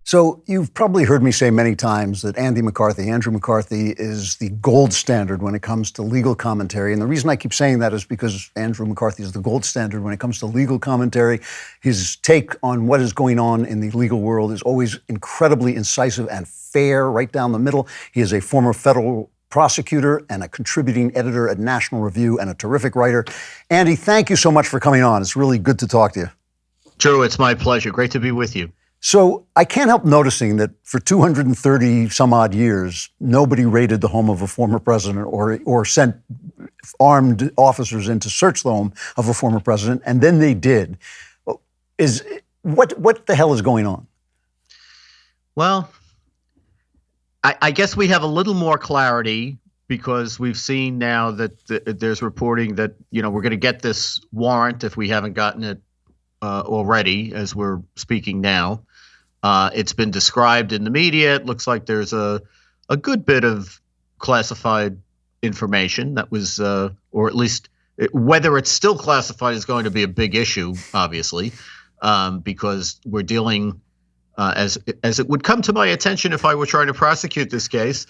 So you've probably heard me say many times that Andrew McCarthy, is the gold standard when it comes to legal commentary. And the reason I keep saying that is because Andrew McCarthy is the gold standard when it comes to legal commentary. His take on what is going on in the legal world is always incredibly incisive and fair, right down the middle. He is a former federal prosecutor and a contributing editor at National Review and a terrific writer. Andy, thank you so much for coming on. It's really good to talk to you. Drew, it's my pleasure. Great to be with you. So I can't help noticing that for 230 some odd years, nobody raided the home of a former president or sent armed officers in to search the home of a former president, and then they did. What the hell is going on? Well, I guess we have a little more clarity because we've seen now that there's reporting that, we're going to get this warrant if we haven't gotten it already as we're speaking now. It's been described in the media. It looks like there's a good bit of classified information that was, or at least whether it's still classified is going to be a big issue, obviously, because we're dealing, as it would come to my attention if I were trying to prosecute this case,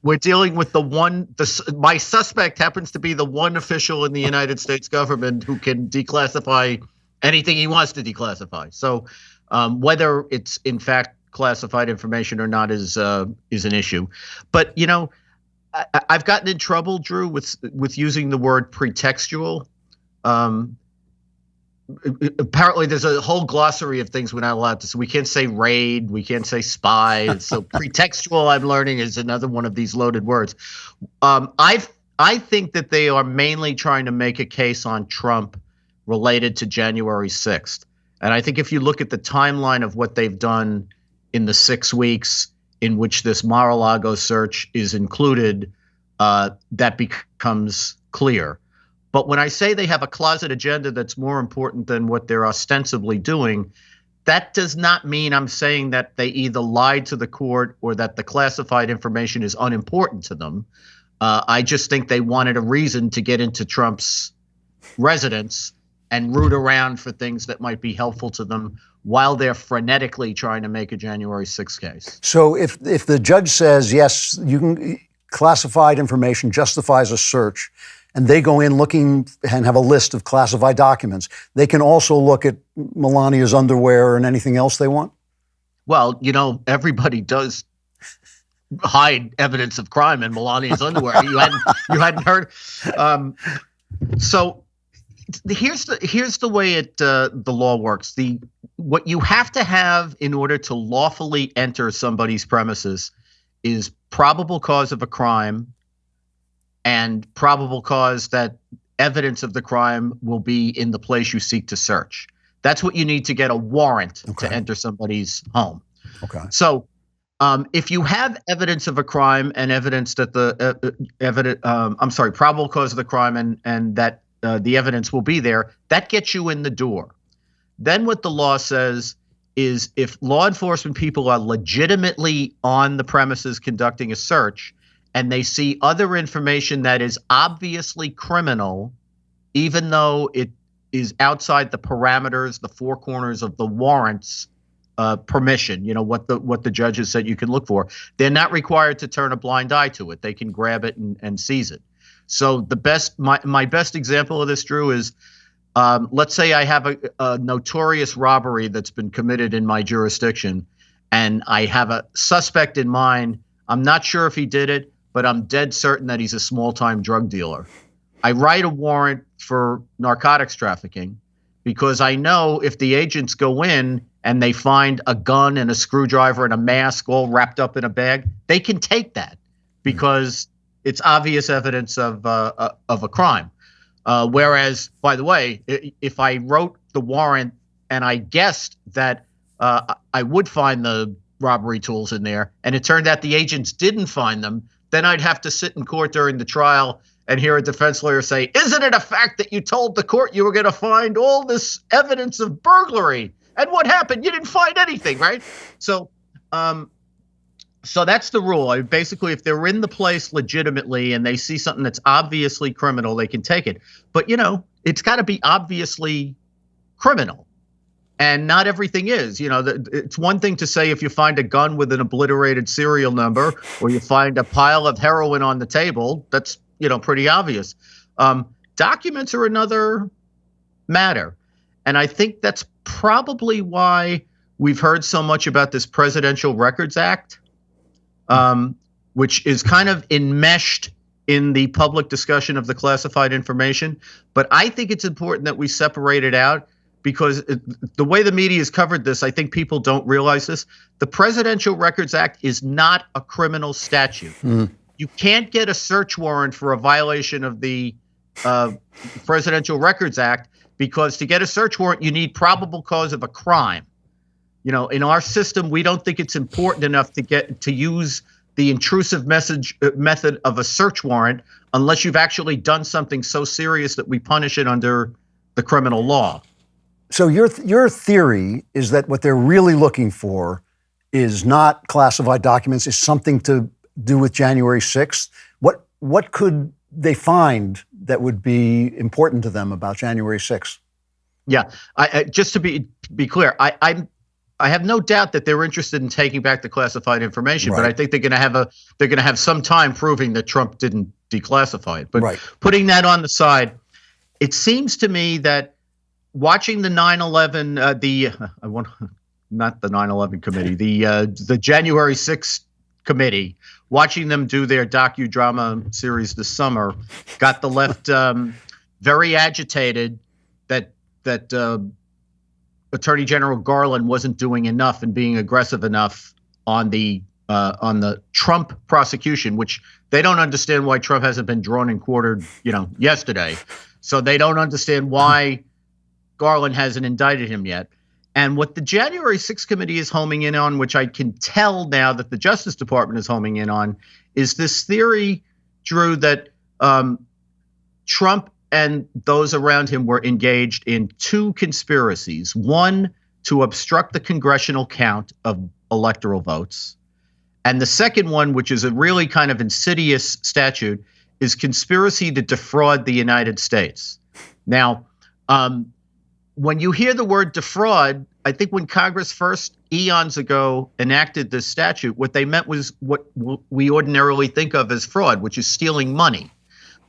we're dealing with my suspect happens to be the one official in the United States government who can declassify anything he wants to declassify. So whether it's in fact classified information or not is an issue. But I've gotten in trouble, Drew, with using the word pretextual. Apparently, there's a whole glossary of things we're not allowed to. So we can't say raid, we can't say spy. So pretextual, I'm learning, is another one of these loaded words. I think that they are mainly trying to make a case on Trump related to January 6th. And I think if you look at the timeline of what they've done in the 6 weeks in which this Mar-a-Lago search is included, that becomes clear. But when I say they have a closet agenda that's more important than what they're ostensibly doing, that does not mean I'm saying that they either lied to the court or that the classified information is unimportant to them. I just think they wanted a reason to get into Trump's residence and root around for things that might be helpful to them while they're frenetically trying to make a January 6th case. So if the judge says, yes, you can, classified information justifies a search, and they go in looking and have a list of classified documents, they can also look at Melania's underwear and anything else they want? Well, everybody does hide evidence of crime in Melania's underwear. You hadn't heard. So here's the way the law works. What you have to have in order to lawfully enter somebody's premises is probable cause of a crime and probable cause that evidence of the crime will be in the place you seek to search. That's what you need to get a warrant to enter somebody's home. Okay. So if you have evidence of a crime and evidence that probable cause of the crime and that the evidence will be there, that gets you in the door. Then what the law says is if law enforcement people are legitimately on the premises conducting a search and they see other information that is obviously criminal, even though it is outside the parameters, the four corners of the warrant's permission, what the judges said you can look for, they're not required to turn a blind eye to it. They can grab it and seize it. So my best example of this, Drew, is let's say I have a notorious robbery that's been committed in my jurisdiction, and I have a suspect in mind. I'm not sure if he did it, but I'm dead certain that he's a small-time drug dealer. I write a warrant for narcotics trafficking because I know if the agents go in and they find a gun and a screwdriver and a mask all wrapped up in a bag, they can take that because it's obvious evidence of a crime. Whereas, by the way, if I wrote the warrant and I guessed that I would find the robbery tools in there, and it turned out the agents didn't find them, then I'd have to sit in court during the trial and hear a defense lawyer say, "Isn't it a fact that you told the court you were going to find all this evidence of burglary? And what happened? You didn't find anything, right?" So that's the rule. Basically, if they're in the place legitimately and they see something that's obviously criminal, they can take it. But, it's got to be obviously criminal. And not everything is. It's one thing to say if you find a gun with an obliterated serial number or you find a pile of heroin on the table, that's, pretty obvious. Documents are another matter. And I think that's probably why we've heard so much about this Presidential Records Act, which is kind of enmeshed in the public discussion of the classified information. But I think it's important that we separate it out because the way the media has covered this, I think people don't realize this. The Presidential Records Act is not a criminal statute. You can't get a search warrant for a violation of the Presidential Records Act because to get a search warrant, you need probable cause of a crime. In our system, we don't think it's important enough to use the intrusive method of a search warrant unless you've actually done something so serious that we punish it under the criminal law. So your theory is that what they're really looking for is not classified documents, is something to do with January 6th. What could they find that would be important to them about January 6th? Yeah, just to be clear, I have no doubt that they're interested in taking back the classified information, but I think they're going to have some time proving that Trump didn't declassify it. But putting that on the side, it seems to me that watching the 9/11, not the 9/11 committee, the January 6th committee, watching them do their docudrama series this summer, got the left very agitated that Attorney General Garland wasn't doing enough and being aggressive enough on the Trump prosecution, which they don't understand why Trump hasn't been drawn and quartered, yesterday. So they don't understand why Garland hasn't indicted him yet. And what the January 6th committee is homing in on, which I can tell now that the Justice Department is homing in on, is this theory, Drew, that Trump and those around him were engaged in two conspiracies. One, to obstruct the congressional count of electoral votes. And the second one, which is a really kind of insidious statute, is conspiracy to defraud the United States. Now, when you hear the word defraud, I think when Congress first eons ago enacted this statute, what they meant was what we ordinarily think of as fraud, which is stealing money.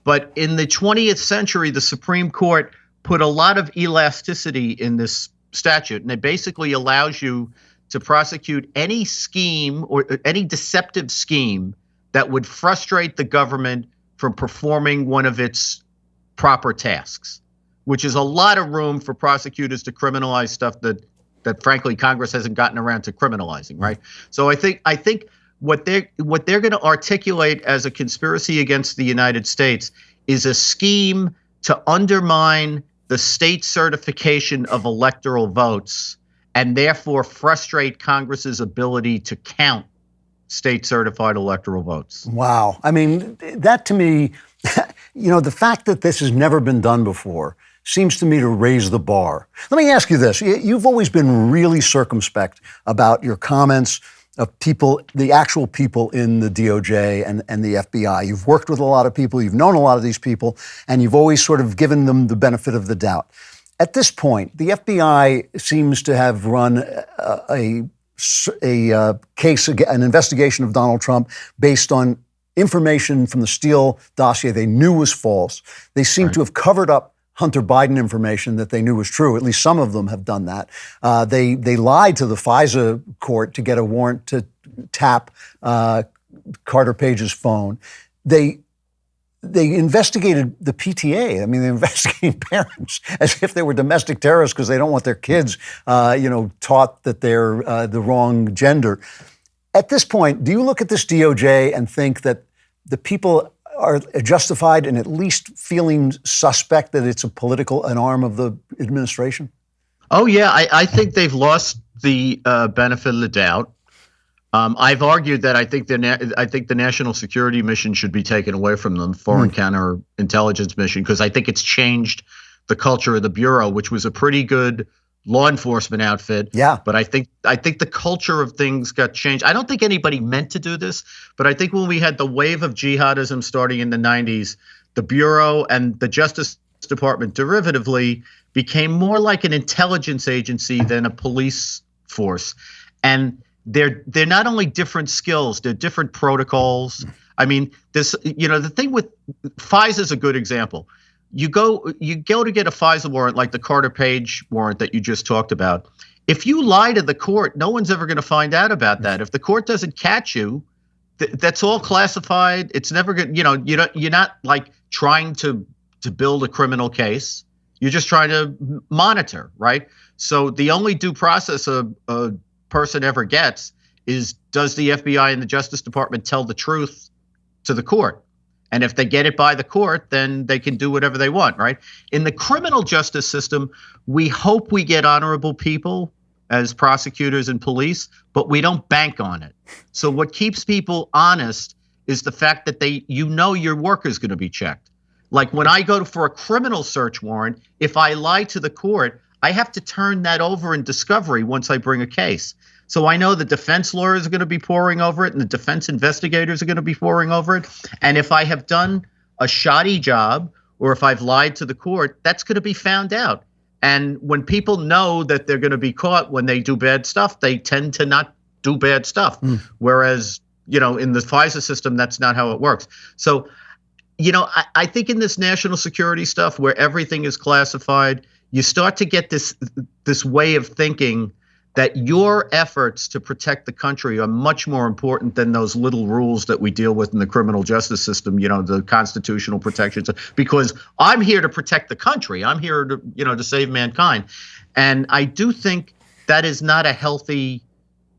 But in the 20th century, the Supreme Court put a lot of elasticity in this statute, and it basically allows you to prosecute any scheme or any deceptive scheme that would frustrate the government from performing one of its proper tasks, which is a lot of room for prosecutors to criminalize stuff that frankly Congress hasn't gotten around to criminalizing, right? So I think what they're going to articulate as a conspiracy against the United States is a scheme to undermine the state certification of electoral votes and therefore frustrate Congress's ability to count state certified electoral votes. Wow. I mean, that to me, the fact that this has never been done before seems to me to raise the bar. Let me ask you this. You've always been really circumspect about your comments of people, the actual people in the DOJ and the FBI. You've worked with a lot of people, you've known a lot of these people, and you've always sort of given them the benefit of the doubt. At this point, the FBI seems to have run a case, an investigation of Donald Trump based on information from the Steele dossier they knew was false. They seem to have covered up Hunter Biden information that they knew was true. At least some of them have done that. They lied to the FISA court to get a warrant to tap Carter Page's phone. They investigated the PTA. I mean, they're investigating parents as if they were domestic terrorists because they don't want their kids, taught that they're the wrong gender. At this point, do you look at this DOJ and think that the people are justified in at least feeling suspect that it's an arm of the administration? Oh, yeah. I think they've lost the benefit of the doubt. I've argued that I think the national security mission should be taken away from them, foreign counterintelligence mission, because I think it's changed the culture of the Bureau, which was a pretty good law enforcement outfit. Yeah. But I think the culture of things got changed. I don't think anybody meant to do this, but I think when we had the wave of jihadism starting in the 90s, the Bureau and the Justice Department derivatively became more like an intelligence agency than a police force. And they're not only different skills, they're different protocols. I mean, the thing with FISA is a good example. You go to get a FISA warrant like the Carter Page warrant that you just talked about. If you lie to the court, no one's ever going to find out about that. If the court doesn't catch you, that's all classified. It's never good. You're not like trying to build a criminal case. You're just trying to monitor, right? So the only due process a person ever gets is, does the FBI and the Justice Department tell the truth to the court? And if they get it by the court, then they can do whatever they want, right? In the criminal justice system, we hope we get honorable people as prosecutors and police, but we don't bank on it. So what keeps people honest is the fact that your work is going to be checked. Like when I go for a criminal search warrant, if I lie to the court, I have to turn that over in discovery once I bring a case. So I know the defense lawyers are going to be poring over it and the defense investigators are going to be poring over it. And if I have done a shoddy job or if I've lied to the court, that's going to be found out. And when people know that they're going to be caught when they do bad stuff, they tend to not do bad stuff. Whereas, in the FISA system, that's not how it works. So, I think in this national security stuff where everything is classified, you start to get this way of thinking that your efforts to protect the country are much more important than those little rules that we deal with in the criminal justice system, the constitutional protections, because I'm here to protect the country. I'm here to save mankind. And I do think that is not a healthy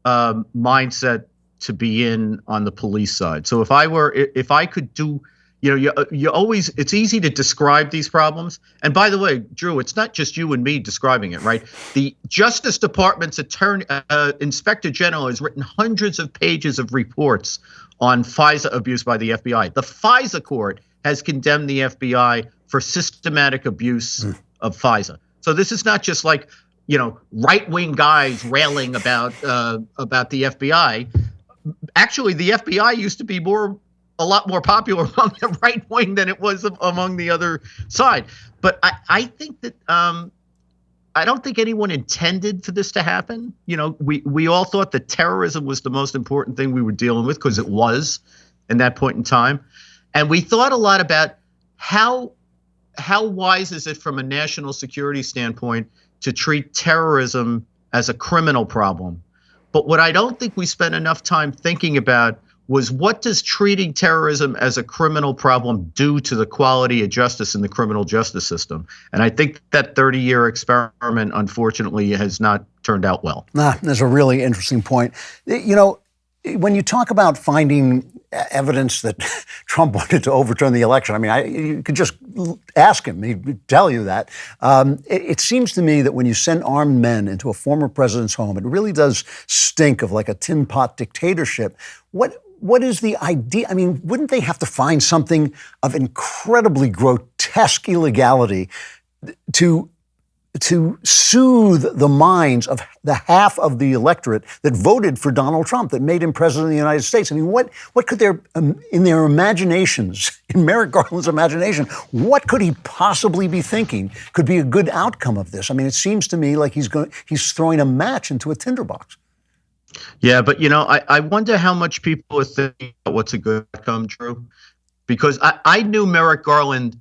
mindset to be in on the police side. So if I could do, it's easy to describe these problems. And by the way, Drew, it's not just you and me describing it, right? The Justice Department's Inspector General has written hundreds of pages of reports on FISA abuse by the FBI. The FISA court has condemned the FBI for systematic abuse of FISA. So this is not just like, right-wing guys railing about the FBI. Actually, the FBI used to be a lot more popular among the right wing than it was among the other side. But I think that I don't think anyone intended for this to happen. We all thought that terrorism was the most important thing we were dealing with because it was in that point in time. And we thought a lot about how wise is it from a national security standpoint to treat terrorism as a criminal problem. But what I don't think we spent enough time thinking about was, what does treating terrorism as a criminal problem do to the quality of justice in the criminal justice system? And I think that 30-year experiment, unfortunately, has not turned out well. That's a really interesting point. When you talk about finding evidence that Trump wanted to overturn the election. I mean, you could just ask him. He'd tell you that. It seems to me that when you send armed men into a former president's home, it really does stink of like a tin pot dictatorship. What is the idea? I mean, wouldn't they have to find something of incredibly grotesque illegality to soothe the minds of the half of the electorate that voted for Donald Trump, that made him president of the United States? I mean, what could in their imaginations, in Merrick Garland's imagination, what could he possibly be thinking could be a good outcome of this? I mean, it seems to me like he's throwing a match into a tinderbox. Yeah, but I wonder how much people are thinking about what's a good outcome, Drew, because I knew Merrick Garland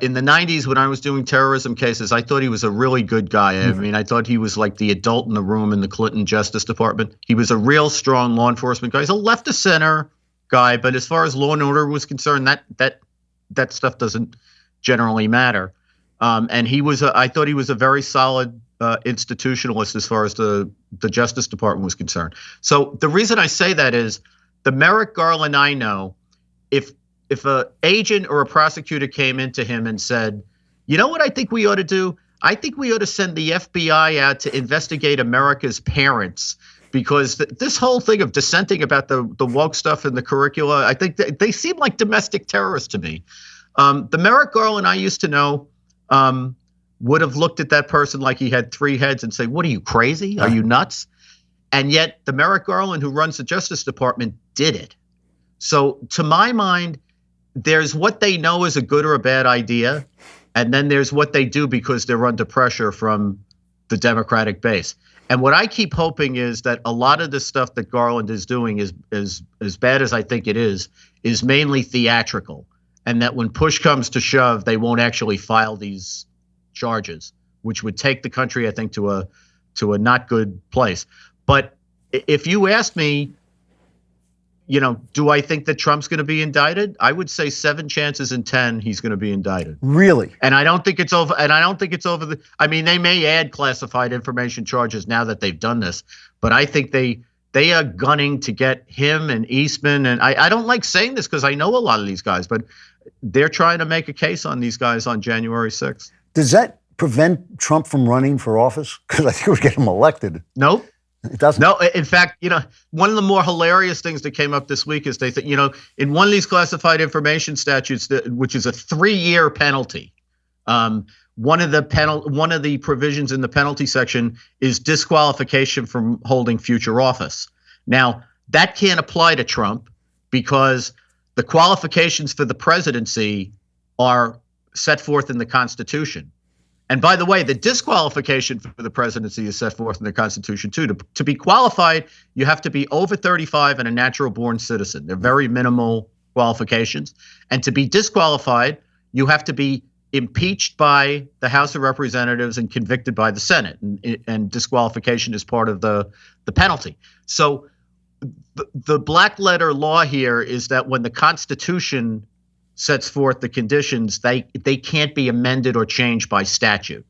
in the 90s when I was doing terrorism cases. I thought he was a really good guy. I mean, I thought he was like the adult in the room in the Clinton Justice Department. He was a real strong law enforcement guy. He's a left of center guy, but as far as law and order was concerned, that stuff doesn't generally matter. And I thought he was a very solid institutionalist as far as the Justice Department was concerned. So the reason I say that is the Merrick Garland I know, if an agent or a prosecutor came into him and said, you know what I think we ought to do? I think we ought to send the FBI out to investigate America's parents, because this whole thing of dissenting about the woke stuff in the curricula, I think they seem like domestic terrorists to me. The Merrick Garland I used to know would have looked at that person like he had three heads and say, what are you, crazy? Are you nuts? And yet the Merrick Garland who runs the Justice Department did it. So to my mind, there's what they know is a good or a bad idea, and then there's what they do because they're under pressure from the Democratic base. And what I keep hoping is that a lot of the stuff that Garland is doing is as bad as I think it is mainly theatrical, and that when push comes to shove, they won't actually file these charges, which would take the country, I think, to a not good place. But if you ask me, do I think that Trump's going to be indicted? I would say 7 chances in 10 he's going to be indicted. Really? And I don't think it's over. I mean, they may add classified information charges now that they've done this, but I think they are gunning to get him and Eastman. And I don't like saying this because I know a lot of these guys, but they're trying to make a case on these guys on January 6th. Does that prevent Trump from running for office? Because I think it would get him elected. Nope. It doesn't. No, in fact, one of the more hilarious things that came up this week is they think, in one of these classified information statutes, which is a 3-year penalty, one of the provisions in the penalty section is disqualification from holding future office. Now, that can't apply to Trump because the qualifications for the presidency are set forth in the Constitution. And by the way, the disqualification for the presidency is set forth in the Constitution, too. To be qualified, you have to be over 35 and a natural-born citizen. They're very minimal qualifications. And to be disqualified, you have to be impeached by the House of Representatives and convicted by the Senate. And disqualification is part of the penalty. So the black letter law here is that when the Constitution sets forth the conditions, they can't be amended or changed by statute.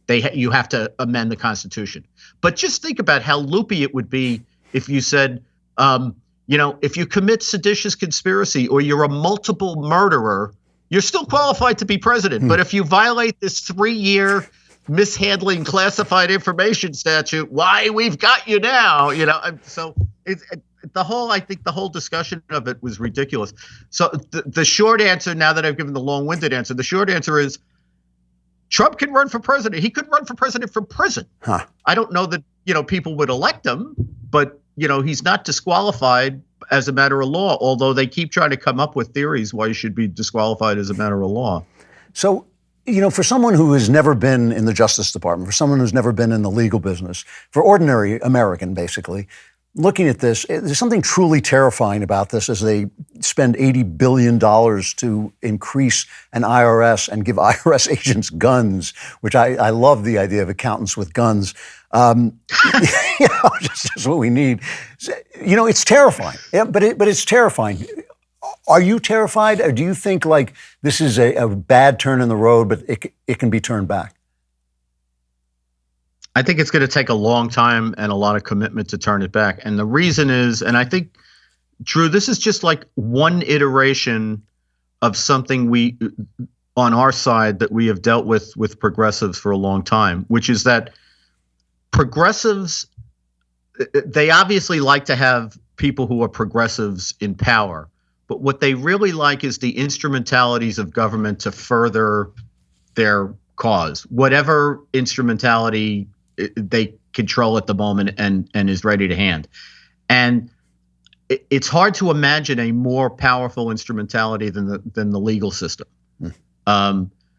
You have to amend the Constitution. But just think about how loopy it would be if you said, if you commit seditious conspiracy or you're a multiple murderer, you're still qualified to be president. But if you violate this 3-year mishandling classified information statute, why, we've got you now. So it's. I think the whole discussion of it was ridiculous. So the short answer, now that I've given the long-winded answer, the short answer is Trump can run for president. He could run for president from prison. Huh. I don't know that, people would elect him, but, he's not disqualified as a matter of law, although they keep trying to come up with theories why he should be disqualified as a matter of law. So, for someone who has never been in the Justice Department, for someone who's never been in the legal business, for ordinary American, basically, looking at this, there's something truly terrifying about this as they spend $80 billion to increase an IRS and give IRS agents guns, which I love the idea of accountants with guns. Just what we need. It's terrifying. Yeah, but it's terrifying. Are you terrified, or do you think like this is a bad turn in the road, but it can be turned back? I think it's going to take a long time and a lot of commitment to turn it back. And the reason is, and I think Drew, this is just like one iteration of something we, on our side, that we have dealt with progressives for a long time, which is that progressives, they obviously like to have people who are progressives in power, but what they really like is the instrumentalities of government to further their cause, whatever instrumentality they control at the moment and is ready to hand. And it's hard to imagine a more powerful instrumentality than the legal system.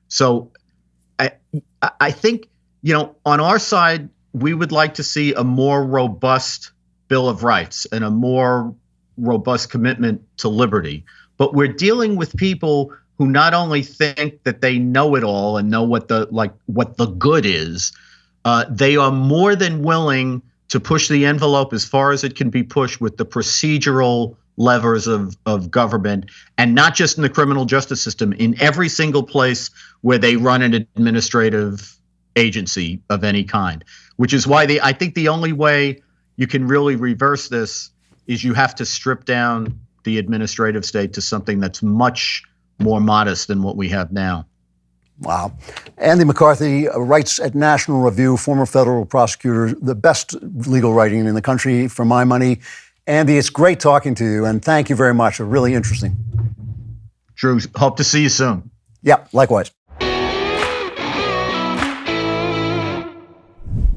So I think, on our side, we would like to see a more robust Bill of Rights and a more robust commitment to liberty. But we're dealing with people who not only think that they know it all and know what the good is, they are more than willing to push the envelope as far as it can be pushed with the procedural levers of government, and not just in the criminal justice system, in every single place where they run an administrative agency of any kind, which is why I think the only way you can really reverse this is you have to strip down the administrative state to something that's much more modest than what we have now. Wow. Andy McCarthy writes at National Review, former federal prosecutor, the best legal writing in the country for my money. Andy, it's great talking to you, and thank you very much. Really interesting. Drew, hope to see you soon. Yeah, likewise.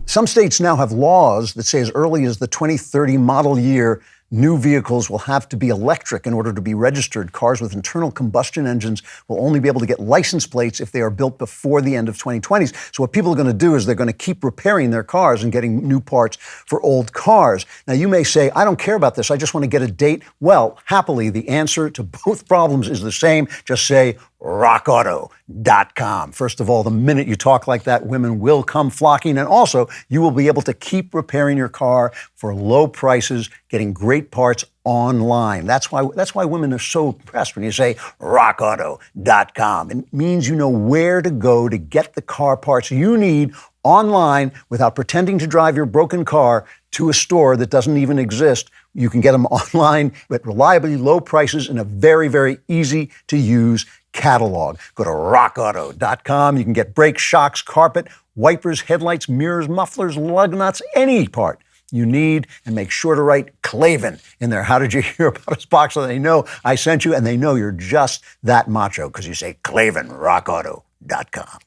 Some states now have laws that say as early as the 2030 model year, new vehicles will have to be electric in order to be registered. Cars with internal combustion engines will only be able to get license plates if they are built before the end of 2020s. So what people are going to do is they're going to keep repairing their cars and getting new parts for old cars. Now, you may say, I don't care about this. I just want to get a date. Well, happily, the answer to both problems is the same. Just say rockauto.com. First of all, the minute you talk like that, women will come flocking. And also, you will be able to keep repairing your car for low prices, getting great parts online. That's why women are so impressed when you say rockauto.com. It means you know where to go to get the car parts you need online without pretending to drive your broken car to a store that doesn't even exist. You can get them online at reliably low prices in a very, very easy to use catalog. Go to rockauto.com. You can get brakes, shocks, carpet, wipers, headlights, mirrors, mufflers, lug nuts, any part you need, and make sure to write Klavan in there. How did you hear about us box? So they know I sent you, and they know you're just that macho because you say Klavan, rockauto.com.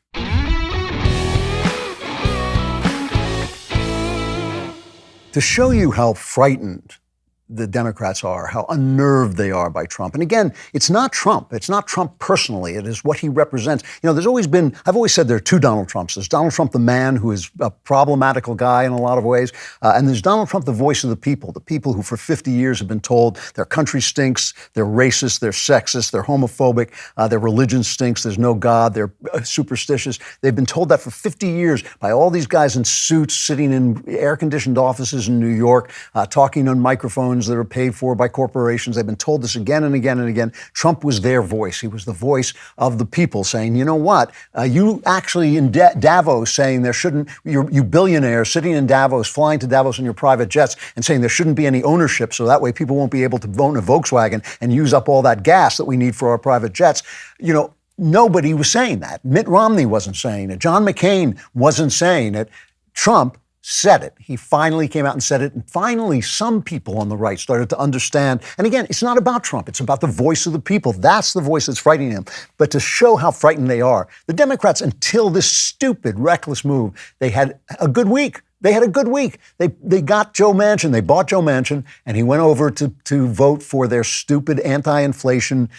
To show you how frightened the Democrats are, how unnerved they are by Trump. And again, it's not Trump. It's not Trump personally. It is what he represents. I've always said there are two Donald Trumps. There's Donald Trump, the man, who is a problematical guy in a lot of ways. And there's Donald Trump, the voice of the people who for 50 years have been told their country stinks, they're racist, they're sexist, they're homophobic, their religion stinks, there's no God, they're superstitious. They've been told that for 50 years by all these guys in suits sitting in air-conditioned offices in New York, talking on microphones that are paid for by corporations. They've been told this again and again and again. Trump was their voice. He was the voice of the people saying, you know what, you actually in Davos saying there shouldn't, you billionaires sitting in Davos, flying to Davos in your private jets and saying there shouldn't be any ownership so that way people won't be able to own a Volkswagen and use up all that gas that we need for our private jets. Nobody was saying that. Mitt Romney wasn't saying it. John McCain wasn't saying it. Trump said it. He finally came out and said it. And finally, some people on the right started to understand. And again, it's not about Trump. It's about the voice of the people. That's the voice that's frightening him. But to show how frightened they are, the Democrats, until this stupid, reckless move, they had a good week. They had a good week. They got Joe Manchin. They bought Joe Manchin, and he went over to vote for their stupid anti-inflation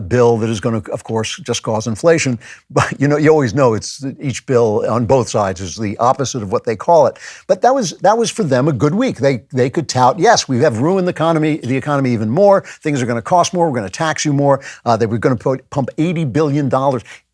bill that is going to, of course, just cause inflation. But, you always know it's each bill on both sides is the opposite of what they call it. But that was for them a good week. They could tout, yes, we have ruined the economy even more. Things are going to cost more. We're going to tax you more. They were going to pump $80 billion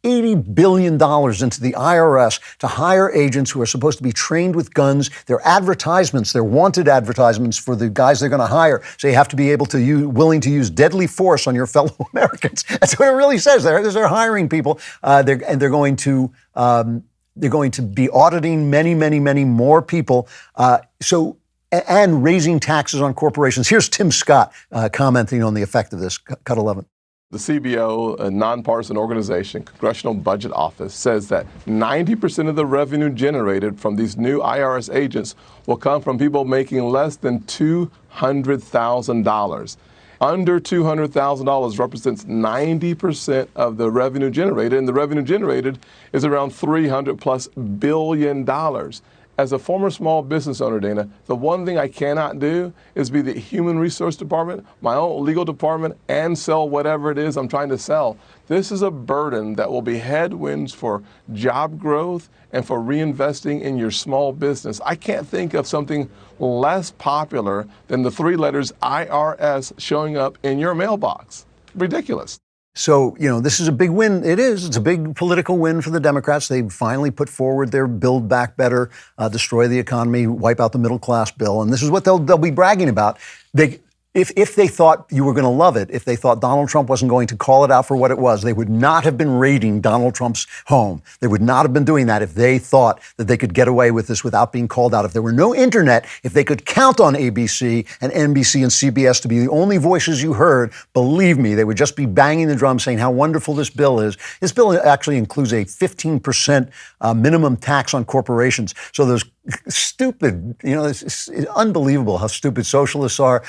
$80 billion into the IRS to hire agents who are supposed to be trained with guns. They're advertisements. They're wanted advertisements for the guys they're going to hire. So you have to be willing to use deadly force on your fellow Americans. That's what it really says. They're hiring people. They're going to be auditing many, many, many more people. and raising taxes on corporations. Here's Tim Scott commenting on the effect of this. Cut 11. The CBO, a nonpartisan organization, Congressional Budget Office, says that 90% of the revenue generated from these new IRS agents will come from people making less than $200,000. Under $200,000 represents 90% of the revenue generated, and the revenue generated is around $300+ billion. As a former small business owner, Dana, the one thing I cannot do is be the human resource department, my own legal department, and sell whatever it is I'm trying to sell. This is a burden that will be headwinds for job growth and for reinvesting in your small business. I can't think of something less popular than the 3 letters IRS showing up in your mailbox. Ridiculous. So, this is a big win. It is. It's a big political win for the Democrats. They finally put forward their Build Back Better, destroy the economy, wipe out the middle class bill. And this is what they'll be bragging about. If they thought you were going to love it, if they thought Donald Trump wasn't going to call it out for what it was, they would not have been raiding Donald Trump's home. They would not have been doing that if they thought that they could get away with this without being called out. If there were no internet, if they could count on ABC and NBC and CBS to be the only voices you heard, believe me, they would just be banging the drum saying how wonderful this bill is. This bill actually includes a 15% minimum tax on corporations. So those stupid, it's unbelievable how stupid socialists are.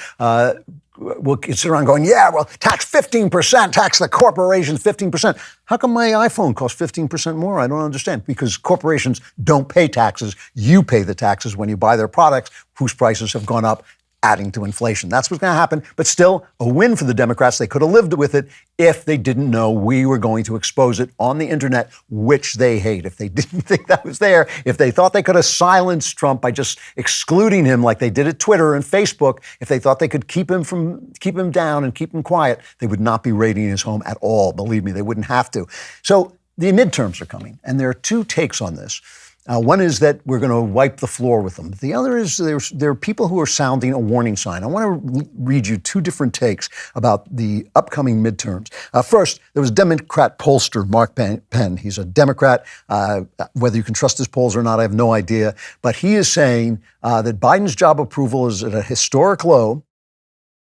We'll sit around going, tax 15%, tax the corporations 15%. How come my iPhone costs 15% more? I don't understand. Because corporations don't pay taxes. You pay the taxes when you buy their products, whose prices have gone up, adding to inflation. That's what's going to happen. But still, a win for the Democrats. They could have lived with it if they didn't know we were going to expose it on the internet, which they hate. If they didn't think that was there, if they thought they could have silenced Trump by just excluding him like they did at Twitter and Facebook, if they thought they could keep him down and keep him quiet, they would not be raiding his home at all. Believe me, they wouldn't have to. So the midterms are coming, and there are 2 takes on this. One is that we're going to wipe the floor with them. The other is there are people who are sounding a warning sign. I want to read you 2 different takes about the upcoming midterms. First, there was Democrat pollster Mark Penn. He's a Democrat. Whether you can trust his polls or not, I have no idea. But he is saying that Biden's job approval is at a historic low,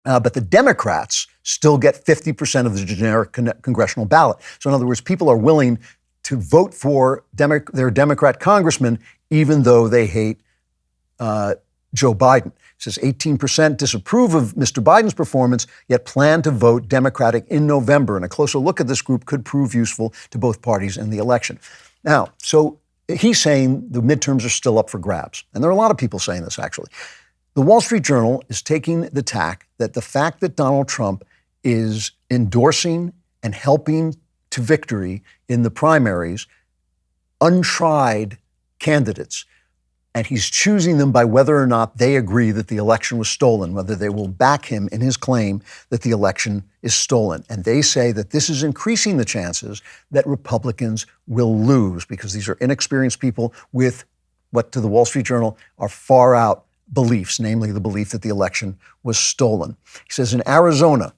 but the Democrats still get 50% of the generic congressional ballot. So in other words, people are willing to vote for their Democrat congressman, even though they hate Joe Biden. It says 18% disapprove of Mr. Biden's performance, yet plan to vote Democratic in November. And a closer look at this group could prove useful to both parties in the election. Now, so he's saying the midterms are still up for grabs. And there are a lot of people saying this, actually. The Wall Street Journal is taking the tack that the fact that Donald Trump is endorsing and helping to victory in the primaries untried candidates, and he's choosing them by whether or not they agree that the election was stolen, whether they will back him in his claim that the election is stolen. And they say that this is increasing the chances that Republicans will lose because these are inexperienced people with what to the Wall Street Journal are far out beliefs, namely the belief that the election was stolen. He says in Arizona,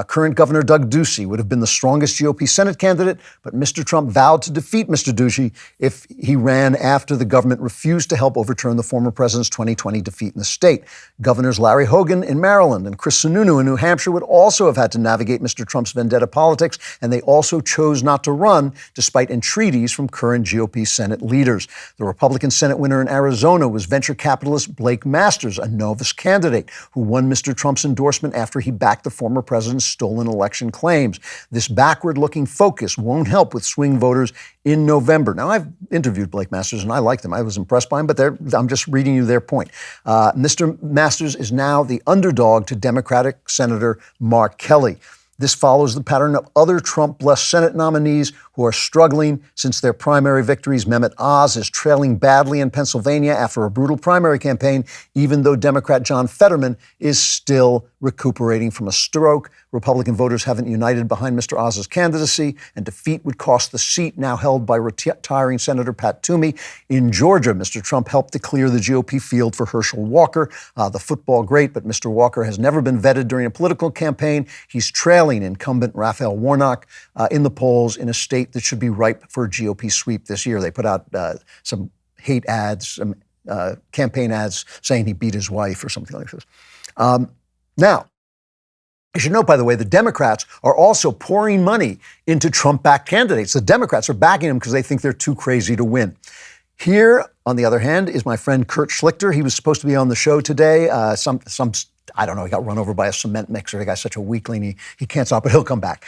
current Governor Doug Ducey would have been the strongest GOP Senate candidate, but Mr. Trump vowed to defeat Mr. Ducey if he ran after the government refused to help overturn the former president's 2020 defeat in the state. Governors Larry Hogan in Maryland and Chris Sununu in New Hampshire would also have had to navigate Mr. Trump's vendetta politics, and they also chose not to run despite entreaties from current GOP Senate leaders. The Republican Senate winner in Arizona was venture capitalist Blake Masters, a Novus candidate who won Mr. Trump's endorsement after he backed the former president's stolen election claims. This backward-looking focus won't help with swing voters in November. Now, I've interviewed Blake Masters, and I liked him. I was impressed by him, but I'm just reading you their point. Mr. Masters is now the underdog to Democratic Senator Mark Kelly. This follows the pattern of other Trump-blessed Senate nominees who are struggling since their primary victories. Mehmet Oz is trailing badly in Pennsylvania after a brutal primary campaign, even though Democrat John Fetterman is still recuperating from a stroke. Republican voters haven't united behind Mr. Oz's candidacy, and defeat would cost the seat now held by retiring Senator Pat Toomey. In Georgia, Mr. Trump helped to clear the GOP field for Herschel Walker, the football great, but Mr. Walker has never been vetted during a political campaign. He's trailing incumbent Raphael Warnock in the polls in a state that should be ripe for a GOP sweep this year. They put out some hate ads, some campaign ads saying he beat his wife or something like this. Now, you should note, by the way, the Democrats are also pouring money into Trump-backed candidates. The Democrats are backing them because they think they're too crazy to win. Here, on the other hand, is my friend Kurt Schlichter. He was supposed to be on the show today. I don't know, he got run over by a cement mixer. The guy's such a weakling, he can't stop, but he'll come back.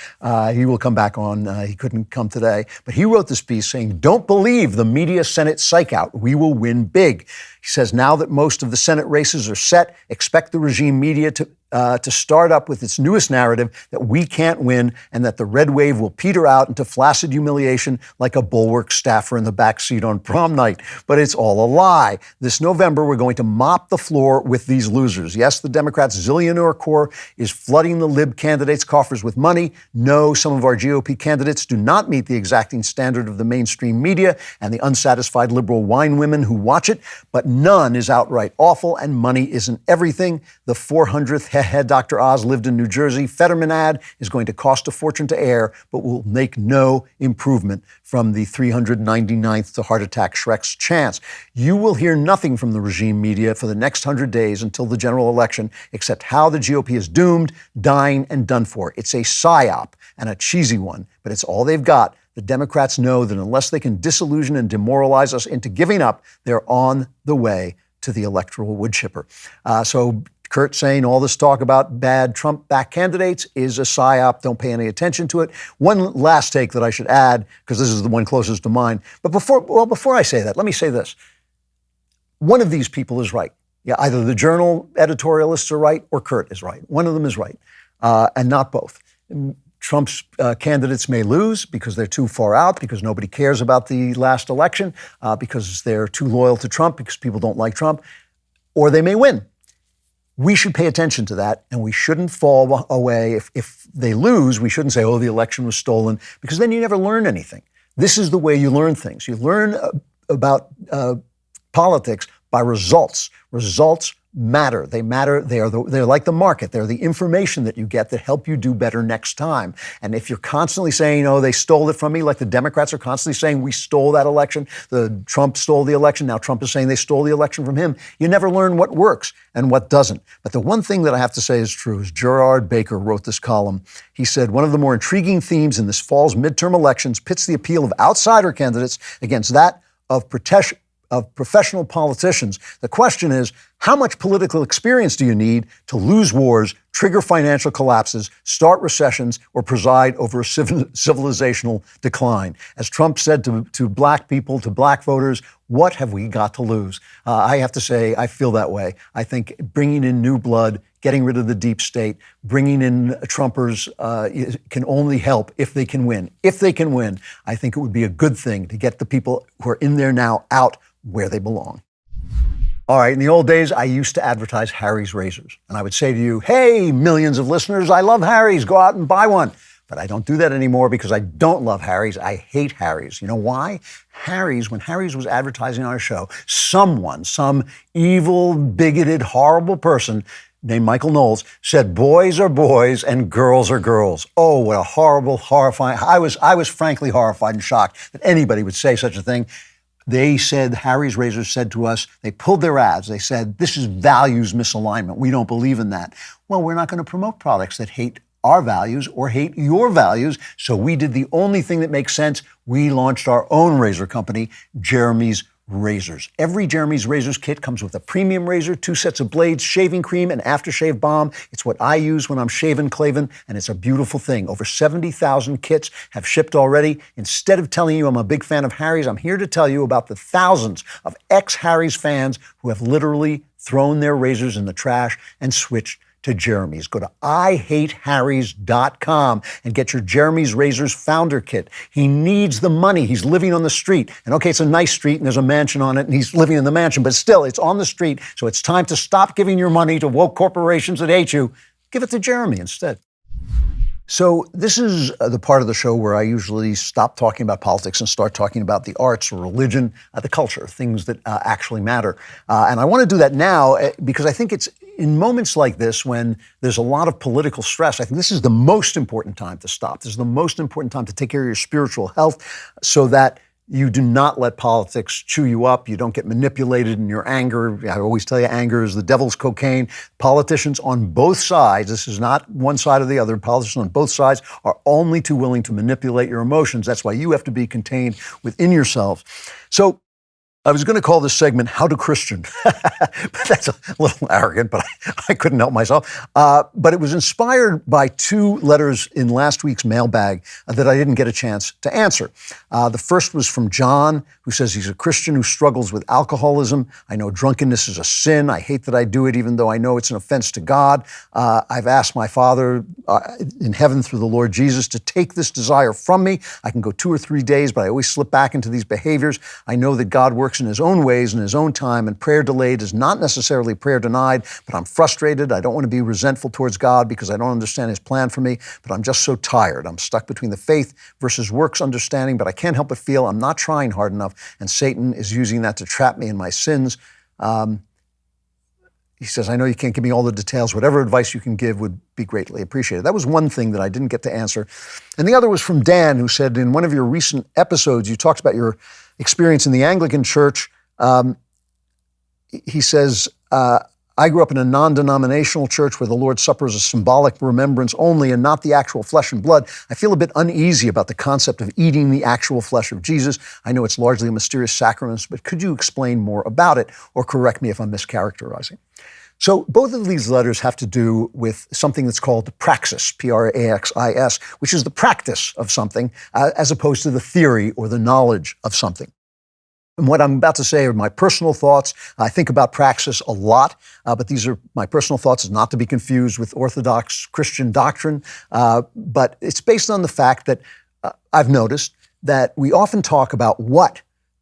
He will come back on. He couldn't come today. But he wrote this piece saying, "Don't believe the media Senate psych out. We will win big." He says, now that most of the Senate races are set, expect the regime media to start up with its newest narrative that we can't win and that the red wave will peter out into flaccid humiliation like a bulwark staffer in the backseat on prom night. But it's all a lie. This November, we're going to mop the floor with these losers. Yes, the Democrats' zillionaire core is flooding the Lib candidates' coffers with money. No, some of our GOP candidates do not meet the exacting standard of the mainstream media and the unsatisfied liberal wine women who watch it, but none is outright awful, and money isn't everything. The 400th head Dr. Oz lived in New Jersey Fetterman ad is going to cost a fortune to air, but will make no improvement from the 399th to heart attack Shrek's chance. You will hear nothing from the regime media for the next 100 days until the general election, except how the GOP is doomed, dying, and done for. It's a psyop and a cheesy one, but it's all they've got. The Democrats know that unless they can disillusion and demoralize us into giving up, they're on the way to the electoral wood chipper. So Kurt saying all this talk about bad Trump-backed candidates is a psyop. Don't pay any attention to it. One last take that I should add, because this is the one closest to mine. But before I say that, let me say this. One of these people is right. Yeah, either the Journal editorialists are right or Kurt is right. One of them is right, and not both. Trump's candidates may lose because they're too far out, because nobody cares about the last election, because they're too loyal to Trump, because people don't like Trump, or they may win. We should pay attention to that, and we shouldn't fall away. If they lose, we shouldn't say, oh, the election was stolen, because then you never learn anything. This is the way you learn things. You learn about politics by results. Results matter. They matter. They're like the market. They're the information that you get that help you do better next time. And if you're constantly saying, oh, they stole it from me, like the Democrats are constantly saying, we stole that election, Trump stole the election, now Trump is saying they stole the election from him, you never learn what works and what doesn't. But the one thing that I have to say is true is Gerard Baker wrote this column. He said, one of the more intriguing themes in this fall's midterm elections pits the appeal of outsider candidates against that of professional politicians. The question is, how much political experience do you need to lose wars, trigger financial collapses, start recessions, or preside over a civilizational decline? As Trump said to black people, to black voters, what have we got to lose? I have to say, I feel that way. I think bringing in new blood, getting rid of the deep state, bringing in Trumpers can only help if they can win. If they can win, I think it would be a good thing to get the people who are in there now out where they belong. All right, in the old days, I used to advertise Harry's razors. And I would say to you, hey, millions of listeners, I love Harry's, go out and buy one. But I don't do that anymore because I don't love Harry's. I hate Harry's. You know why? When Harry's was advertising on our show, some evil, bigoted, horrible person named Michael Knowles said, boys are boys and girls are girls. Oh, what a horrible, horrifying. I was frankly horrified and shocked that anybody would say such a thing. They said, Harry's Razors said to us, they pulled their ads. They said, this is values misalignment. We don't believe in that. Well, we're not going to promote products that hate our values or hate your values. So we did the only thing that makes sense. We launched our own razor company, Jeremy's Razors. Every Jeremy's Razors kit comes with a premium razor, 2 sets of blades, shaving cream, and aftershave balm. It's what I use when I'm shaving Klavan, and it's a beautiful thing. Over 70,000 kits have shipped already. Instead of telling you I'm a big fan of Harry's, I'm here to tell you about the thousands of ex-Harry's fans who have literally thrown their razors in the trash and switched to Jeremy's. Go to IHateHarrys.com and get your Jeremy's Razors Founder Kit. He needs the money. He's living on the street. And okay, it's a nice street and there's a mansion on it and he's living in the mansion, but still, it's on the street. So it's time to stop giving your money to woke corporations that hate you. Give it to Jeremy instead. So this is the part of the show where I usually stop talking about politics and start talking about the arts or religion, the culture, things that actually matter. And I want to do that now because I think it's in moments like this when there's a lot of political stress, I think this is the most important time to stop. This is the most important time to take care of your spiritual health so that You do not let politics chew you up. You don't get manipulated in your anger. I always tell you, anger is the devil's cocaine. Politicians on both sides, this is not one side or the other, politicians on both sides are only too willing to manipulate your emotions. That's why you have to be contained within yourselves. So I was going to call this segment How to Christian. That's a little arrogant, but I couldn't help myself. But it was inspired by two letters in last week's mailbag that I didn't get a chance to answer. The first was from John, who says he's a Christian who struggles with alcoholism. I know drunkenness is a sin. I hate that I do it, even though I know it's an offense to God. I've asked my Father in heaven through the Lord Jesus to take this desire from me. I can go 2 or 3 days, but I always slip back into these behaviors. I know that God works in his own ways, in his own time, and prayer delayed is not necessarily prayer denied, but I'm frustrated. I don't want to be resentful towards God because I don't understand his plan for me, but I'm just so tired. I'm stuck between the faith versus works understanding, but I can't help but feel I'm not trying hard enough, and Satan is using that to trap me in my sins. He says, I know you can't give me all the details. Whatever advice you can give would be greatly appreciated. That was one thing that I didn't get to answer. And the other was from Dan, who said, in one of your recent episodes, you talked about your experience in the Anglican Church. He says, I grew up in a non-denominational church where the Lord's Supper is a symbolic remembrance only and not the actual flesh and blood. I feel a bit uneasy about the concept of eating the actual flesh of Jesus. I know it's largely a mysterious sacrament, but could you explain more about it or correct me if I'm mischaracterizing? So both of these letters have to do with something that's called praxis, Praxis, which is the practice of something as opposed to the theory or the knowledge of something. And what I'm about to say are my personal thoughts. I think about praxis a lot, but these are my personal thoughts, is not to be confused with Orthodox Christian doctrine. But it's based on the fact that I've noticed that we often talk about what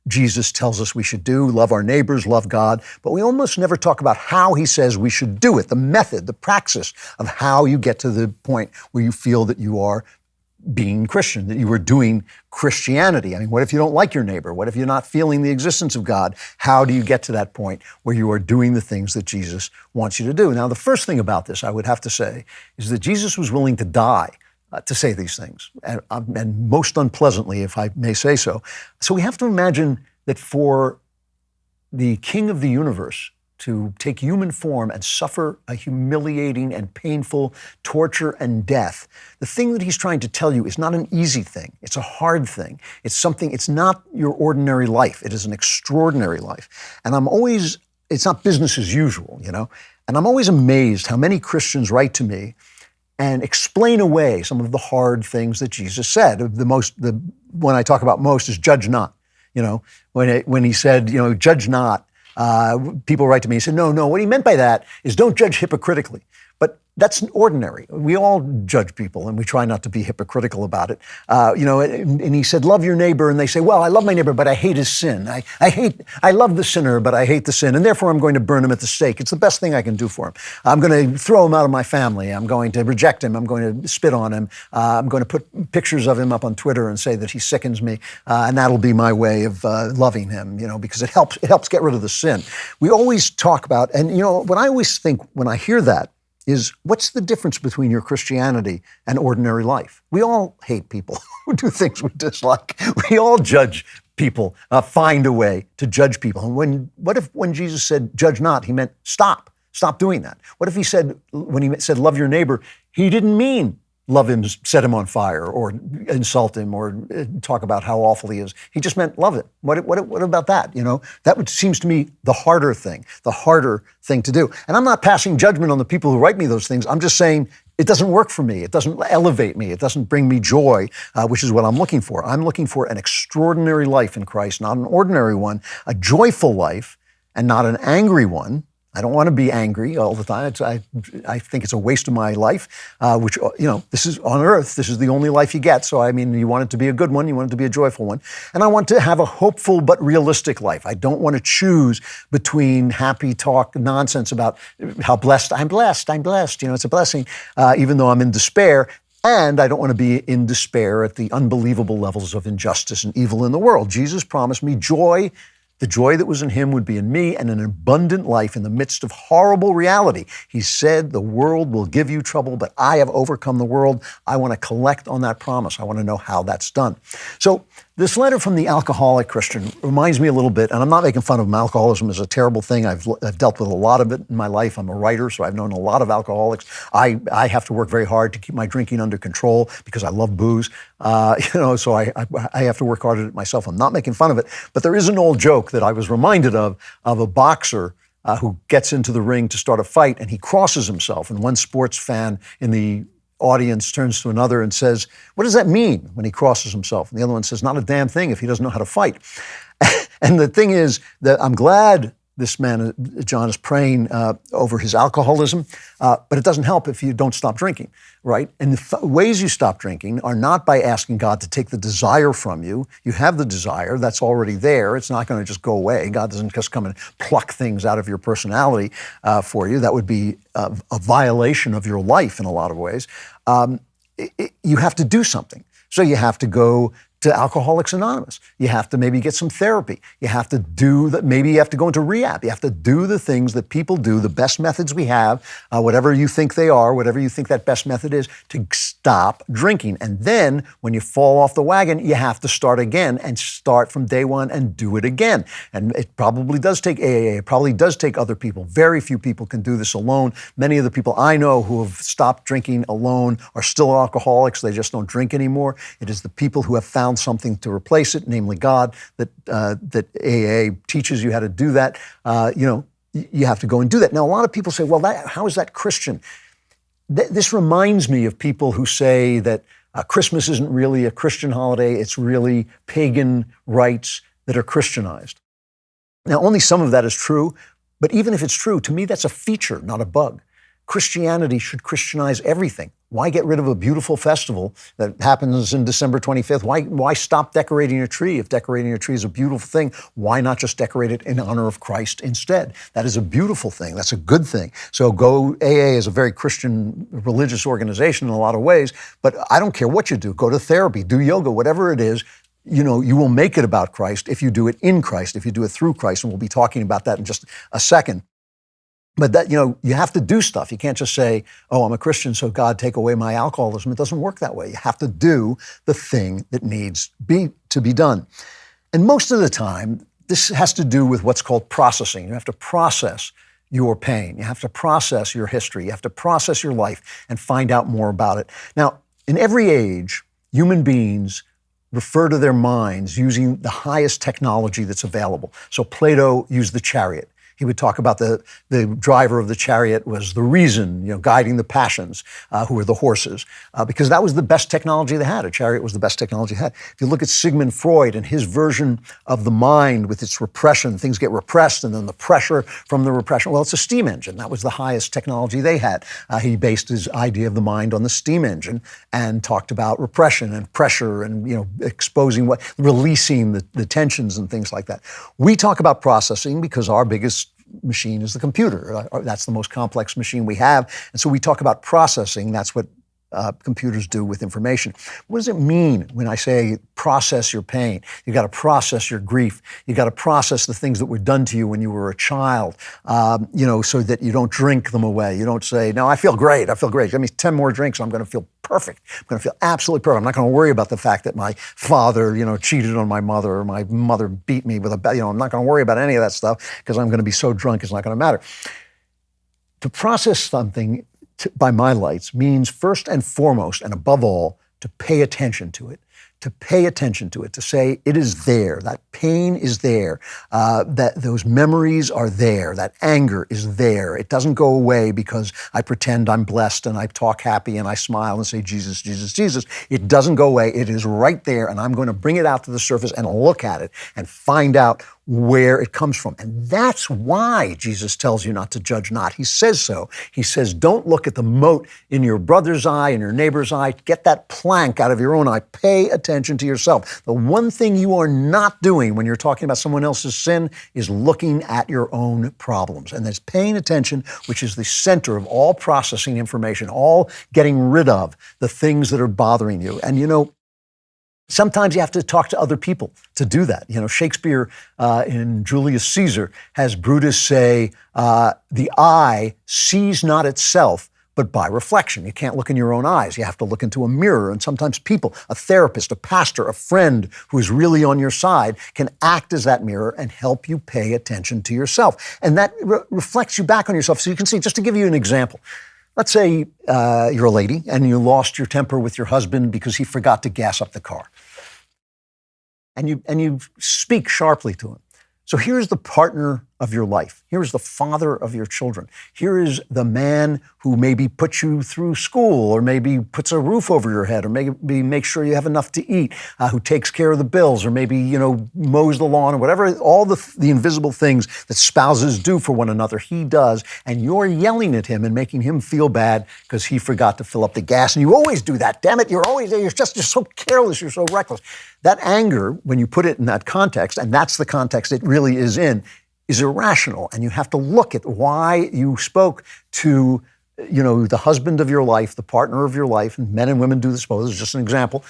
Jesus tells us we should do, love our neighbors, love God, but we almost never talk about how he says we should do it, the method, the praxis of how you get to the point where you feel that you are being Christian, that you are doing Christianity. I mean, what if you don't like your neighbor? What if you're not feeling the existence of God? How do you get to that point where you are doing the things that Jesus wants you to do? Now, the first thing about this, I would have to say, is that Jesus was willing to die to say these things, and most unpleasantly, if I may say so. So we have to imagine that for the King of the universe to take human form and suffer a humiliating and painful torture and death, the thing that he's trying to tell you is not an easy thing. It's a hard thing. It's not your ordinary life. It is an extraordinary life. And it's not business as usual, you know? And I'm always amazed how many Christians write to me and explain away some of the hard things that Jesus said. The one I talk about most is judge not. You know, when he said, you know, judge not, people write to me and say, no, what he meant by that is don't judge hypocritically. But that's ordinary. We all judge people, and we try not to be hypocritical about it. And he said, love your neighbor. And they say, well, I love my neighbor, but I hate his sin. I love the sinner, but I hate the sin. And therefore, I'm going to burn him at the stake. It's the best thing I can do for him. I'm going to throw him out of my family. I'm going to reject him. I'm going to spit on him. I'm going to put pictures of him up on Twitter and say that he sickens me. And that'll be my way of loving him, you know, because it helps get rid of the sin. We always talk about, and you know, what I always think when I hear that, is what's the difference between your Christianity and ordinary life? We all hate people who do things we dislike. We all judge people, find a way to judge people. And what if when Jesus said, judge not, he meant stop doing that? What if he said, when he said, love your neighbor, he didn't mean love him, set him on fire, or insult him, or talk about how awful he is. He just meant love him. What about that? You know, that seems to me the harder thing to do. And I'm not passing judgment on the people who write me those things. I'm just saying it doesn't work for me. It doesn't elevate me. It doesn't bring me joy, which is what I'm looking for. I'm looking for an extraordinary life in Christ, not an ordinary one, a joyful life, and not an angry one. I don't want to be angry all the time. I think it's a waste of my life, which, you know, this is on earth. This is the only life you get. So, I mean, you want it to be a good one. You want it to be a joyful one. And I want to have a hopeful but realistic life. I don't want to choose between happy talk nonsense about how blessed. I'm blessed. You know, it's a blessing, even though I'm in despair. And I don't want to be in despair at the unbelievable levels of injustice and evil in the world. Jesus promised me joy. The joy that was in him would be in me, and an abundant life in the midst of horrible reality. He said, the world will give you trouble, but I have overcome the world. I want to collect on that promise. I want to know how that's done. So This letter from the alcoholic Christian reminds me a little bit, and I'm not making fun of him. Alcoholism is a terrible thing. I've dealt with a lot of it in my life. I'm a writer, so I've known a lot of alcoholics. I have to work very hard to keep my drinking under control because I love booze. So I have to work hard at it myself. I'm not making fun of it. But there is an old joke that I was reminded of a boxer who gets into the ring to start a fight, and he crosses himself. And one sports fan in the audience turns to another and says, "What does that mean when he crosses himself?" And the other one says, "Not a damn thing if he doesn't know how to fight." And the thing is that I'm glad this man, John, is praying over his alcoholism, but it doesn't help if you don't stop drinking, right? And the ways you stop drinking are not by asking God to take the desire from you. You have the desire, that's already there. It's not going to just go away. God doesn't just come and pluck things out of your personality for you. That would be a violation of your life in a lot of ways. You have to do something. So you have to go to Alcoholics Anonymous. You have to maybe get some therapy. You have to do that. Maybe you have to go into rehab. You have to do the things that people do, the best methods we have, whatever you think they are, whatever you think that best method is, to stop drinking. And then when you fall off the wagon, you have to start again and start from day one and do it again. And it probably does take AA. It probably does take other people. Very few people can do this alone. Many of the people I know who have stopped drinking alone are still alcoholics. They just don't drink anymore. It is the people who have found something to replace it, namely God, that AA teaches you how to do that. You have to go and do that. Now, a lot of people say, well, how is that Christian? This reminds me of people who say that Christmas isn't really a Christian holiday, it's really pagan rites that are Christianized. Now, only some of that is true, but even if it's true, to me, that's a feature, not a bug. Christianity should Christianize everything. Why get rid of a beautiful festival that happens in December 25th? Why stop decorating a tree? If decorating a tree is a beautiful thing, why not just decorate it in honor of Christ instead? That is a beautiful thing. That's a good thing. So AA is a very Christian religious organization in a lot of ways, but I don't care what you do. Go to therapy, do yoga, whatever it is. You will make it about Christ if you do it in Christ, if you do it through Christ, and we'll be talking about that in just a second. But that, you have to do stuff. You can't just say, oh, I'm a Christian, so God, take away my alcoholism. It doesn't work that way. You have to do the thing that needs to be done. And most of the time, this has to do with what's called processing. You have to process your pain. You have to process your history. You have to process your life and find out more about it. Now, in every age, human beings refer to their minds using the highest technology that's available. So Plato used the chariot. He would talk about the driver of the chariot was the reason, guiding the passions, who were the horses, because that was the best technology they had. A chariot was the best technology they had. If you look at Sigmund Freud and his version of the mind with its repression, things get repressed and then the pressure from the repression, well, it's a steam engine. That was the highest technology they had. He based his idea of the mind on the steam engine and talked about repression and pressure and, exposing releasing the tensions and things like that. We talk about processing because our biggest machine is the computer. That's the most complex machine we have. And so we talk about processing. That's what computers do with information. What does it mean when I say process your pain? You got to process your grief. You got to process the things that were done to you when you were a child, so that you don't drink them away. You don't say, no, I feel great. Give me 10 more drinks and I'm going to feel perfect. I'm going to feel absolutely perfect. I'm not going to worry about the fact that my father, cheated on my mother or my mother beat me with I'm not going to worry about any of that stuff because I'm going to be so drunk it's not going to matter. To process something by my lights means first and foremost and above all to pay attention to it. To say it is there, that pain is there, that those memories are there, that anger is there. It doesn't go away because I pretend I'm blessed and I talk happy and I smile and say, Jesus, Jesus, Jesus. It doesn't go away. It is right there, and I'm going to bring it out to the surface and look at it and find out where it comes from. And that's why Jesus tells you not to judge not. He says so. He says, don't look at the mote in your brother's eye and your neighbor's eye. Get that plank out of your own eye. Pay attention to yourself. The one thing you are not doing when you're talking about someone else's sin is looking at your own problems. And that's paying attention, which is the center of all processing information, all getting rid of the things that are bothering you. And sometimes you have to talk to other people to do that. Shakespeare in Julius Caesar has Brutus say, the eye sees not itself, but by reflection. You can't look in your own eyes. You have to look into a mirror. And sometimes people, a therapist, a pastor, a friend who is really on your side can act as that mirror and help you pay attention to yourself. And that reflects you back on yourself. So you can see, just to give you an example, let's say you're a lady and you lost your temper with your husband because he forgot to gas up the car. And you speak sharply to him. So here's the partner of your life. Here's the father of your children. Here is the man who maybe puts you through school, or maybe puts a roof over your head, or maybe makes sure you have enough to eat, who takes care of the bills, or maybe, mows the lawn, or whatever, all the invisible things that spouses do for one another, he does, and you're yelling at him and making him feel bad because he forgot to fill up the gas. And you always do that, damn it, you're so careless, you're so reckless. That anger, when you put it in that context, and that's the context it really is in, is irrational. And you have to look at why you spoke to, the husband of your life, the partner of your life, and men and women do this, this is just an example,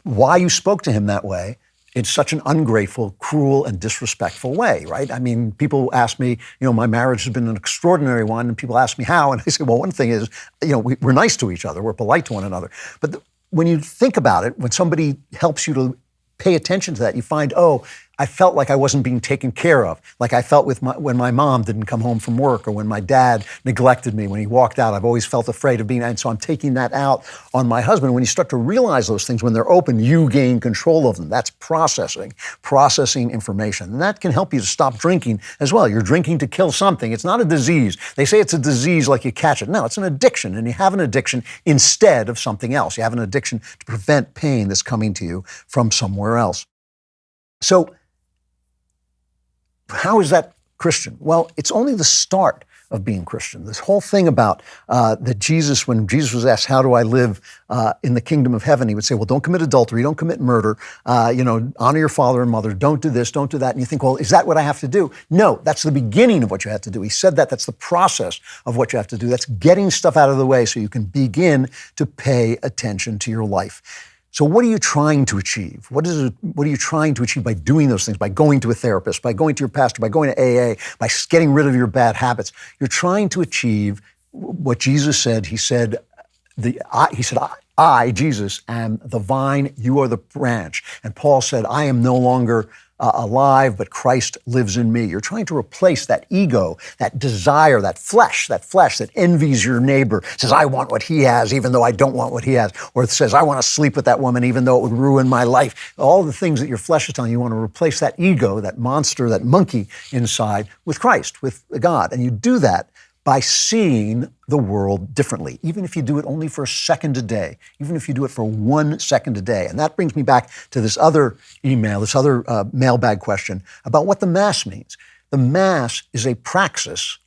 why you spoke to him that way in such an ungrateful, cruel, and disrespectful way, right? I mean, people ask me, my marriage has been an extraordinary one, and people ask me how, and I say, well, one thing is, we're nice to each other, we're polite to one another. But when you think about it, when somebody helps you to pay attention to that, you find, I felt like I wasn't being taken care of, like I felt when my mom didn't come home from work, or when my dad neglected me when he walked out. I've always felt afraid of being, and so I'm taking that out on my husband. When you start to realize those things, when they're open, you gain control of them. That's processing information. And that can help you to stop drinking as well. You're drinking to kill something. It's not a disease. They say it's a disease like you catch it. No, it's an addiction, and you have an addiction instead of something else. You have an addiction to prevent pain that's coming to you from somewhere else. So, how is that Christian? Well, it's only the start of being Christian. This whole thing about that Jesus, when Jesus was asked, how do I live in the kingdom of heaven? He would say, well, don't commit adultery, don't commit murder, honor your father and mother, don't do this, don't do that. And you think, well, is that what I have to do? No, that's the beginning of what you have to do. He said that's the process of what you have to do. That's getting stuff out of the way so you can begin to pay attention to your life. So what are you trying to achieve? What are you trying to achieve by doing those things, by going to a therapist, by going to your pastor, by going to AA, by getting rid of your bad habits? You're trying to achieve what Jesus said. He said, I, Jesus, am the vine, you are the branch. And Paul said, I am no longer alive, but Christ lives in me. You're trying to replace that ego, that desire, that flesh that envies your neighbor, says, I want what he has, even though I don't want what he has, or it says, I want to sleep with that woman, even though it would ruin my life. All the things that your flesh is telling you, want to replace that ego, that monster, that monkey inside with Christ, with God. And you do that by seeing the world differently, even if you do it only for a second a day, even if you do it for 1 second a day. And that brings me back to this other email, this other mailbag question about what the Mass means. The Mass is a practice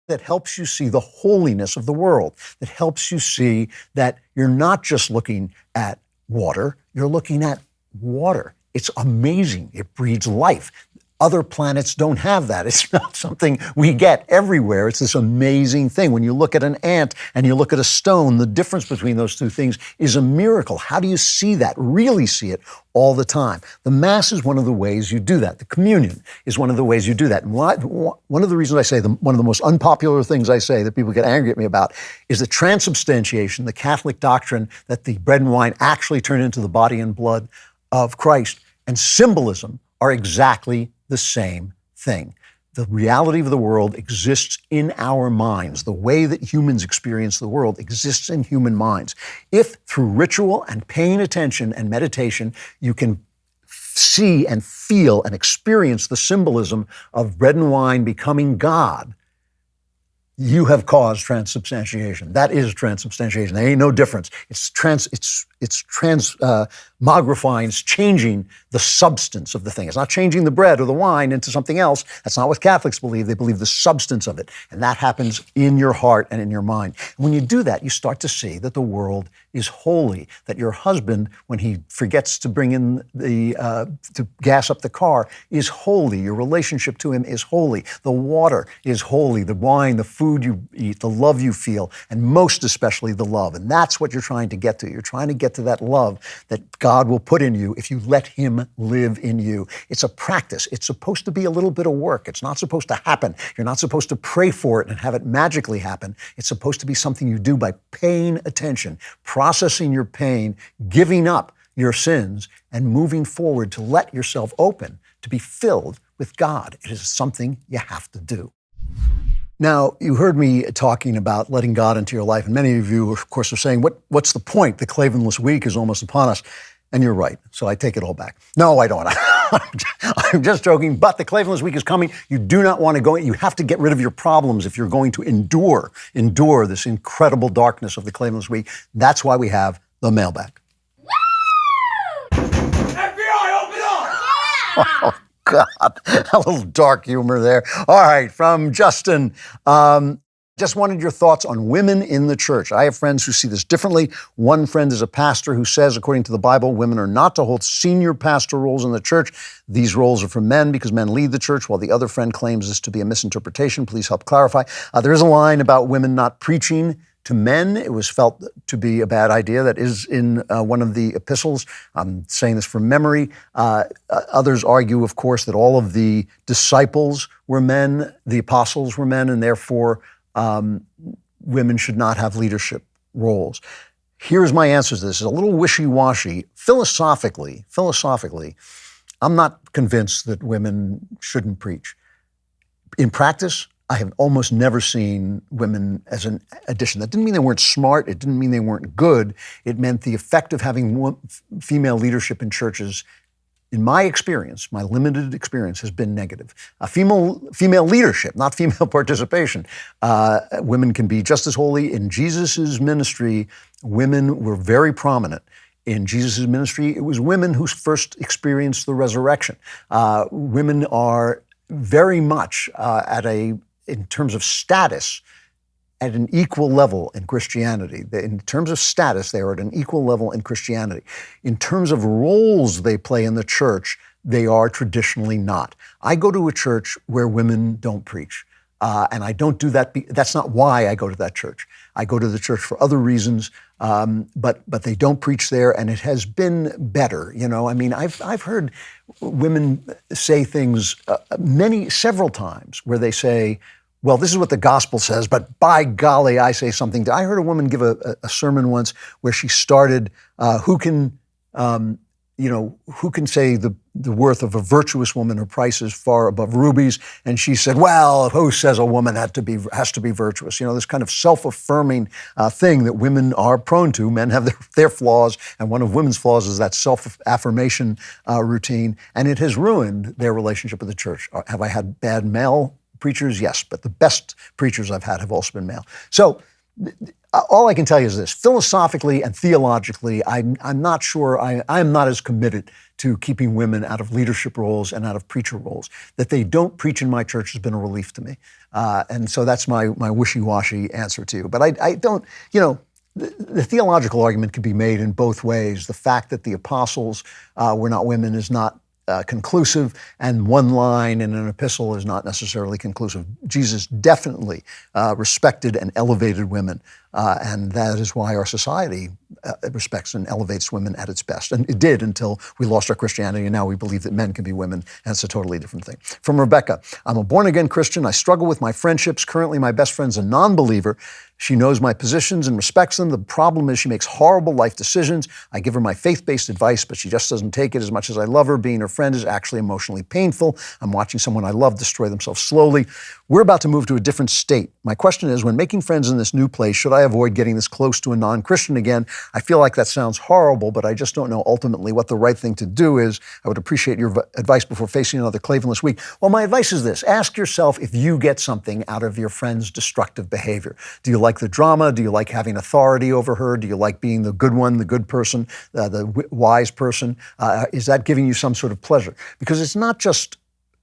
that helps you see the holiness of the world, that helps you see that you're not just looking at water, you're looking at water. It's amazing. It breathes life. Other planets don't have that. It's not something we get everywhere. It's this amazing thing. When you look at an ant and you look at a stone, the difference between those two things is a miracle. How do you see that, really see it all the time? The Mass is one of the ways you do that. The communion is one of the ways you do that. And one of the reasons I say, one of the most unpopular things I say that people get angry at me about is the transubstantiation, the Catholic doctrine that the bread and wine actually turn into the body and blood of Christ, and symbolism are exactly the same thing. The reality of the world exists in our minds. The way that humans experience the world exists in human minds. If through ritual and paying attention and meditation, you can see and feel and experience the symbolism of bread and wine becoming God, you have caused transubstantiation. That is transubstantiation. There ain't no difference. It's transmogrifying, it's changing the substance of the thing. It's not changing the bread or the wine into something else. That's not what Catholics believe. They believe the substance of it. And that happens in your heart and in your mind. When you do that, you start to see that the world is holy, that your husband, when he forgets to bring in to gas up the car, is holy. Your relationship to him is holy. The water is holy. The wine, the food you eat, the love you feel, and most especially the love. And that's what you're trying to get to. You're trying to get to that love that God will put in you if you let him live in you. It's a practice. It's supposed to be a little bit of work. It's not supposed to happen. You're not supposed to pray for it and have it magically happen. It's supposed to be something you do by paying attention, processing your pain, giving up your sins, and moving forward to let yourself open, to be filled with God. It is something you have to do. Now, you heard me talking about letting God into your life, and many of you, of course, are saying, what's the point? The Klavanless week is almost upon us. And you're right, so I take it all back. No, I don't. I'm just joking, but the Klavanless week is coming. You do not want to go. You have to get rid of your problems if you're going to endure this incredible darkness of the Klavanless week. That's why we have the mailbag. FBI, open up! Oh, God, a little dark humor there. All right, from Justin. Just wanted your thoughts on women in the church. I have friends who see this differently. One friend is a pastor who says, according to the Bible, women are not to hold senior pastor roles in the church. These roles are for men because men lead the church, while the other friend claims this to be a misinterpretation. Please help clarify. There is a line about women not preaching to men. It was felt to be a bad idea. That is in one of the epistles. I'm saying this from memory. Others argue, of course, that all of the disciples were men, the apostles were men, and therefore women should not have leadership roles. Here's my answer to this. It's a little wishy-washy. Philosophically, I'm not convinced that women shouldn't preach. In practice, I have almost never seen women as an addition. That didn't mean they weren't smart. It didn't mean they weren't good. It meant the effect of having female leadership in churches, in my experience, my limited experience, has been negative. Female leadership, not female participation. Women can be just as holy. In Jesus' ministry, women were very prominent. In Jesus' ministry, it was women who first experienced the resurrection. Women are very much in terms of status, at an equal level in Christianity. In terms of status, they are at an equal level in Christianity. In terms of roles they play in the church, they are traditionally not. I go to a church where women don't preach. And I don't do that. That's not why I go to that church. I go to the church for other reasons, but they don't preach there, and it has been better. You know, I mean, I've heard women say things several times where they say, well, this is what the gospel says, but by golly, I say something. I heard a woman give a sermon once where she started, who can say the worth of a virtuous woman? Her price is far above rubies. And she said, well, who says a woman has to be virtuous? You know, this kind of self-affirming thing that women are prone to. Men have their flaws, and one of women's flaws is that self-affirmation routine, and it has ruined their relationship with the church. Have I had bad male preachers? Yes, but the best preachers I've had have also been male. So all I can tell you is this: philosophically and theologically, I'm not sure. I'm not as committed to keeping women out of leadership roles and out of preacher roles. That they don't preach in my church has been a relief to me, and so that's my wishy-washy answer to you. But I don't. You know, the theological argument can be made in both ways. The fact that the apostles were not women is not conclusive, and one line in an epistle is not necessarily conclusive. Jesus definitely respected and elevated women, and that is why our society respects and elevates women at its best. And it did until we lost our Christianity, and now we believe that men can be women, and it's a totally different thing. From Rebecca, I'm a born-again Christian. I struggle with my friendships. Currently, my best friend's a non-believer. She knows my positions and respects them. The problem is she makes horrible life decisions. I give her my faith-based advice, but she just doesn't take it as much as I love her. Being her friend is actually emotionally painful. I'm watching someone I love destroy themselves slowly. We're about to move to a different state. My question is, when making friends in this new place, should I avoid getting this close to a non-Christian again? I feel like that sounds horrible, but I just don't know ultimately what the right thing to do is. I would appreciate your advice before facing another Klavanless week. Well, my advice is this: ask yourself if you get something out of your friend's destructive behavior. Do you like the drama? Do you like having authority over her? Do you like being the good one, the good person, the wise person? Is that giving you some sort of pleasure? Because it's not just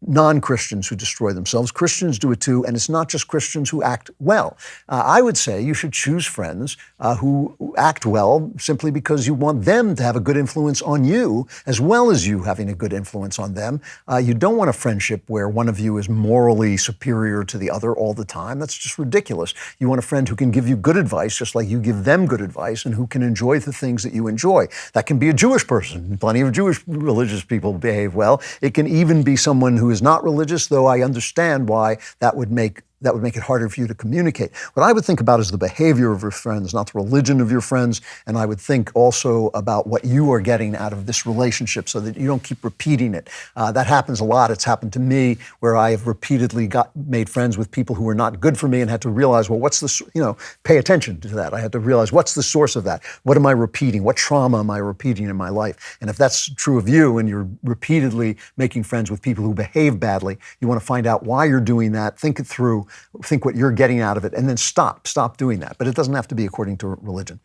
non-Christians who destroy themselves. Christians do it too, and it's not just Christians who act well. I would say you should choose friends who act well simply because you want them to have a good influence on you as well as you having a good influence on them. You don't want a friendship where one of you is morally superior to the other all the time. That's just ridiculous. You want a friend who can give you good advice just like you give them good advice and who can enjoy the things that you enjoy. That can be a Jewish person. Plenty of Jewish religious people behave well. It can even be someone who is not religious, though I understand why that would make it harder for you to communicate. What I would think about is the behavior of your friends, not the religion of your friends. And I would think also about what you are getting out of this relationship so that you don't keep repeating it. That happens a lot. It's happened to me where I have repeatedly made friends with people who were not good for me and had to realize, well, what's the, pay attention to that. I had to realize what's the source of that? What am I repeating? What trauma am I repeating in my life? And if that's true of you and you're repeatedly making friends with people who behave badly, you want to find out why you're doing that, think it through, think what you're getting out of it, and then stop doing that. But it doesn't have to be according to religion.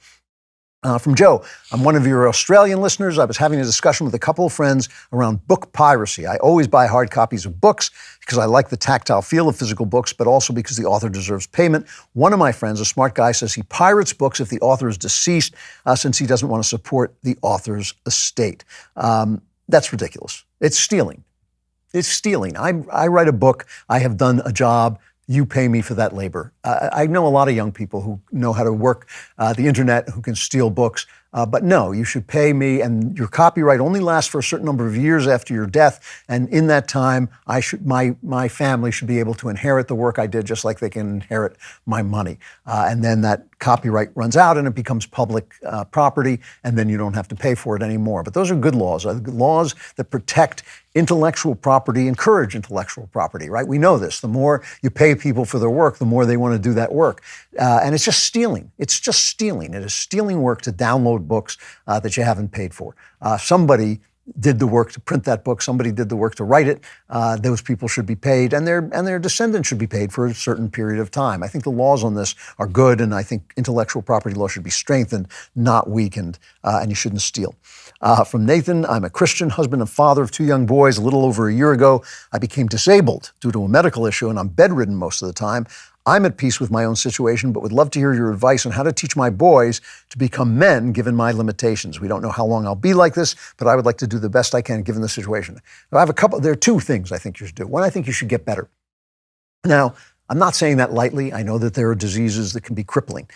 From Joe, I'm one of your Australian listeners. I was having a discussion with a couple of friends around book piracy. I always buy hard copies of books because I like the tactile feel of physical books, but also because the author deserves payment. One of my friends, a smart guy, says he pirates books if the author is deceased since he doesn't want to support the author's estate. That's ridiculous. It's stealing. It's stealing. I write a book. I have done a job. You pay me for that labor. I know a lot of young people who know how to work the internet, who can steal books. But no, you should pay me, and your copyright only lasts for a certain number of years after your death. And in that time, my family should be able to inherit the work I did, just like they can inherit my money. And then that copyright runs out, and it becomes public property, and then you don't have to pay for it anymore. But those are good laws, laws that protect intellectual property, encourage intellectual property, right? We know this. The more you pay people for their work, the more they want to do that work. And it's just stealing. It's just stealing. It is stealing work to download books that you haven't paid for. Somebody did the work to print that book. Somebody did the work to write it. Those people should be paid, and their descendants should be paid for a certain period of time. I think the laws on this are good, and I think intellectual property law should be strengthened, not weakened, and you shouldn't steal. From Nathan, I'm a Christian husband and father of 2 young boys. A little over a year ago, I became disabled due to a medical issue, and I'm bedridden most of the time. I'm at peace with my own situation, but would love to hear your advice on how to teach my boys to become men given my limitations. We don't know how long I'll be like this, but I would like to do the best I can given the situation. There are 2 things I think you should do. One, I think you should get better. Now, I'm not saying that lightly. I know that there are diseases that can be crippling,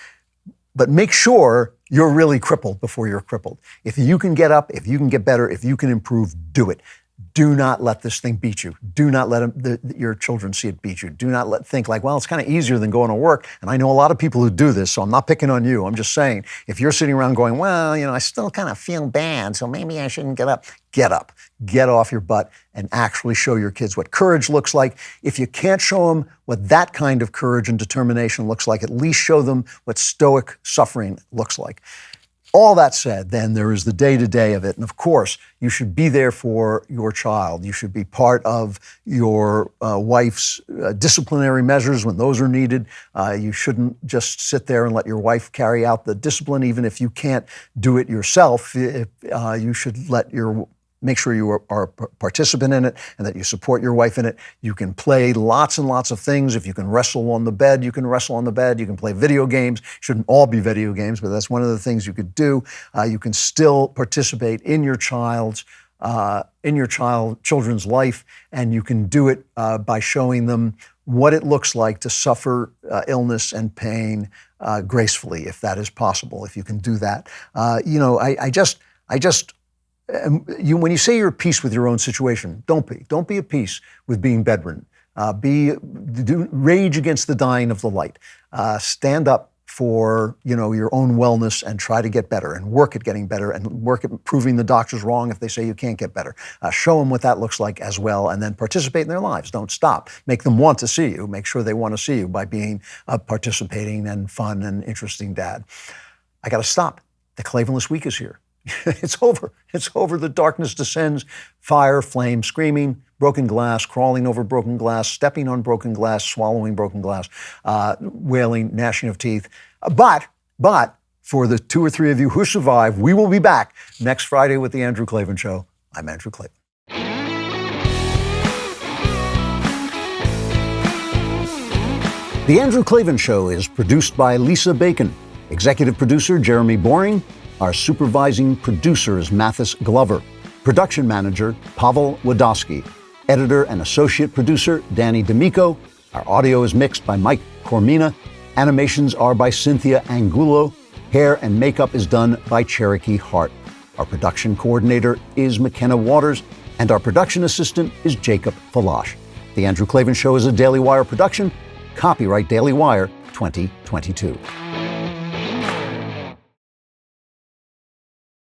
but make sure you're really crippled before you're crippled. If you can get up, if you can get better, if you can improve, do it. Do not let this thing beat you. Do not let your children see it beat you. Do not think like, well, it's kind of easier than going to work. And I know a lot of people who do this, so I'm not picking on you. I'm just saying, if you're sitting around going, well, I still kind of feel bad, so maybe I shouldn't get up. Get up. Get off your butt and actually show your kids what courage looks like. If you can't show them what that kind of courage and determination looks like, at least show them what stoic suffering looks like. All that said, then there is the day-to-day of it. And of course, you should be there for your child. You should be part of your wife's disciplinary measures when those are needed. You shouldn't just sit there and let your wife carry out the discipline, even if you can't do it yourself. You should make sure you are a participant in it and that you support your wife in it. You can play lots and lots of things. If you can wrestle on the bed, you can wrestle on the bed. You can play video games. Shouldn't all be video games, but that's one of the things you could do. You can still participate in your children's life, and you can do it by showing them what it looks like to suffer illness and pain gracefully, if that is possible, if you can do that. When you say you're at peace with your own situation, don't be. Don't be at peace with being bedridden. Rage against the dying of the light. Stand up for your own wellness and try to get better and work at getting better and work at proving the doctors wrong if they say you can't get better. Show them what that looks like as well, and then participate in their lives. Don't stop. Make them want to see you. Make sure they want to see you by being a participating and fun and interesting dad. I got to stop. The Klavanless week is here. It's over. It's over. The darkness descends. Fire, flame, screaming, broken glass, crawling over broken glass, stepping on broken glass, swallowing broken glass, wailing, gnashing of teeth. But for the 2 or 3 of you who survive, we will be back next Friday with The Andrew Klavan Show. I'm Andrew Klavan. The Andrew Klavan Show is produced by Lisa Bacon, executive producer Jeremy Boring, our supervising producer is Mathis Glover, production manager Pavel Wadowski, editor and associate producer Danny D'Amico. Our audio is mixed by Mike Cormina. Animations are by Cynthia Angulo. Hair and makeup is done by Cherokee Hart. Our production coordinator is McKenna Waters, and our production assistant is Jacob Falash. The Andrew Klavan Show is a Daily Wire production. Copyright Daily Wire 2022.